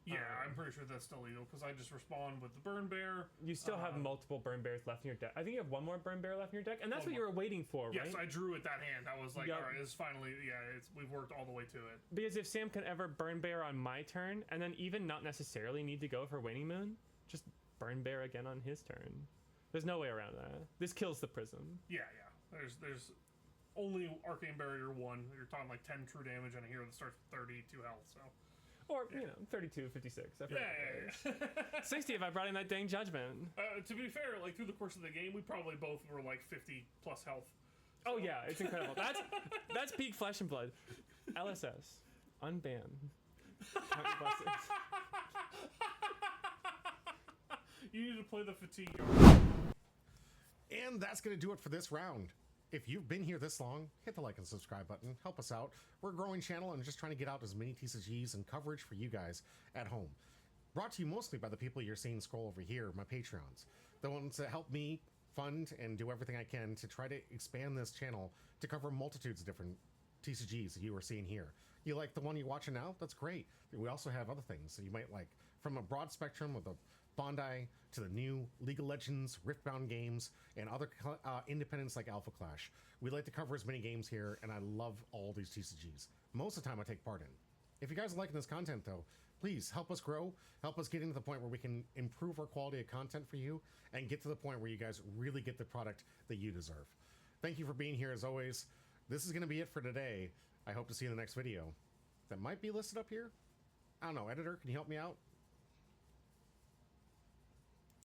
Yeah, I'm pretty sure that's still legal because I just respond with the Burn Bear. You still have multiple Burn Bears left in your deck. I think you have 1 more Burn Bear left in your deck, and that's what you were waiting for, right? Yes, I drew at that hand. I was like, all right, it's finally, we've worked all the way to it. Because if Sam can ever Burn Bear on my turn, and then even not necessarily need to go for Waning Moon, just Burn Bear again on his turn. There's no way around that. This kills the Prism. Yeah. There's only Arcane Barrier 1. You're talking like 10 true damage on a hero that starts with 32 health, so. Or, 32, 56. Yeah. 60 if I brought in that dang Judgment. To be fair, like through the course of the game, we probably both were like 50 plus health. So. Oh yeah, it's incredible. That's peak Flesh and Blood. LSS. Unban. You need to play the fatigue. And that's going to do it for this round. If you've been here this long, hit the like and subscribe button. Help us out. We're a growing channel and just trying to get out as many TCGs and coverage for you guys at home. Brought to you mostly by the people you're seeing scroll over here, my Patreons. The ones that help me fund and do everything I can to try to expand this channel to cover multitudes of different TCGs that you are seeing here. You like the one you're watching now? That's great. We also have other things that you might like. From a broad spectrum of the Bondi to the new League of Legends, Riftbound games, and other independents like Alpha Clash. We like to cover as many games here, and I love all these TCGs. Most of the time I take part in. If you guys are liking this content, though, please help us grow, help us get into the point where we can improve our quality of content for you, and get to the point where you guys really get the product that you deserve. Thank you for being here, as always. This is going to be it for today. I hope to see you in the next video. That might be listed up here. I don't know, editor, can you help me out?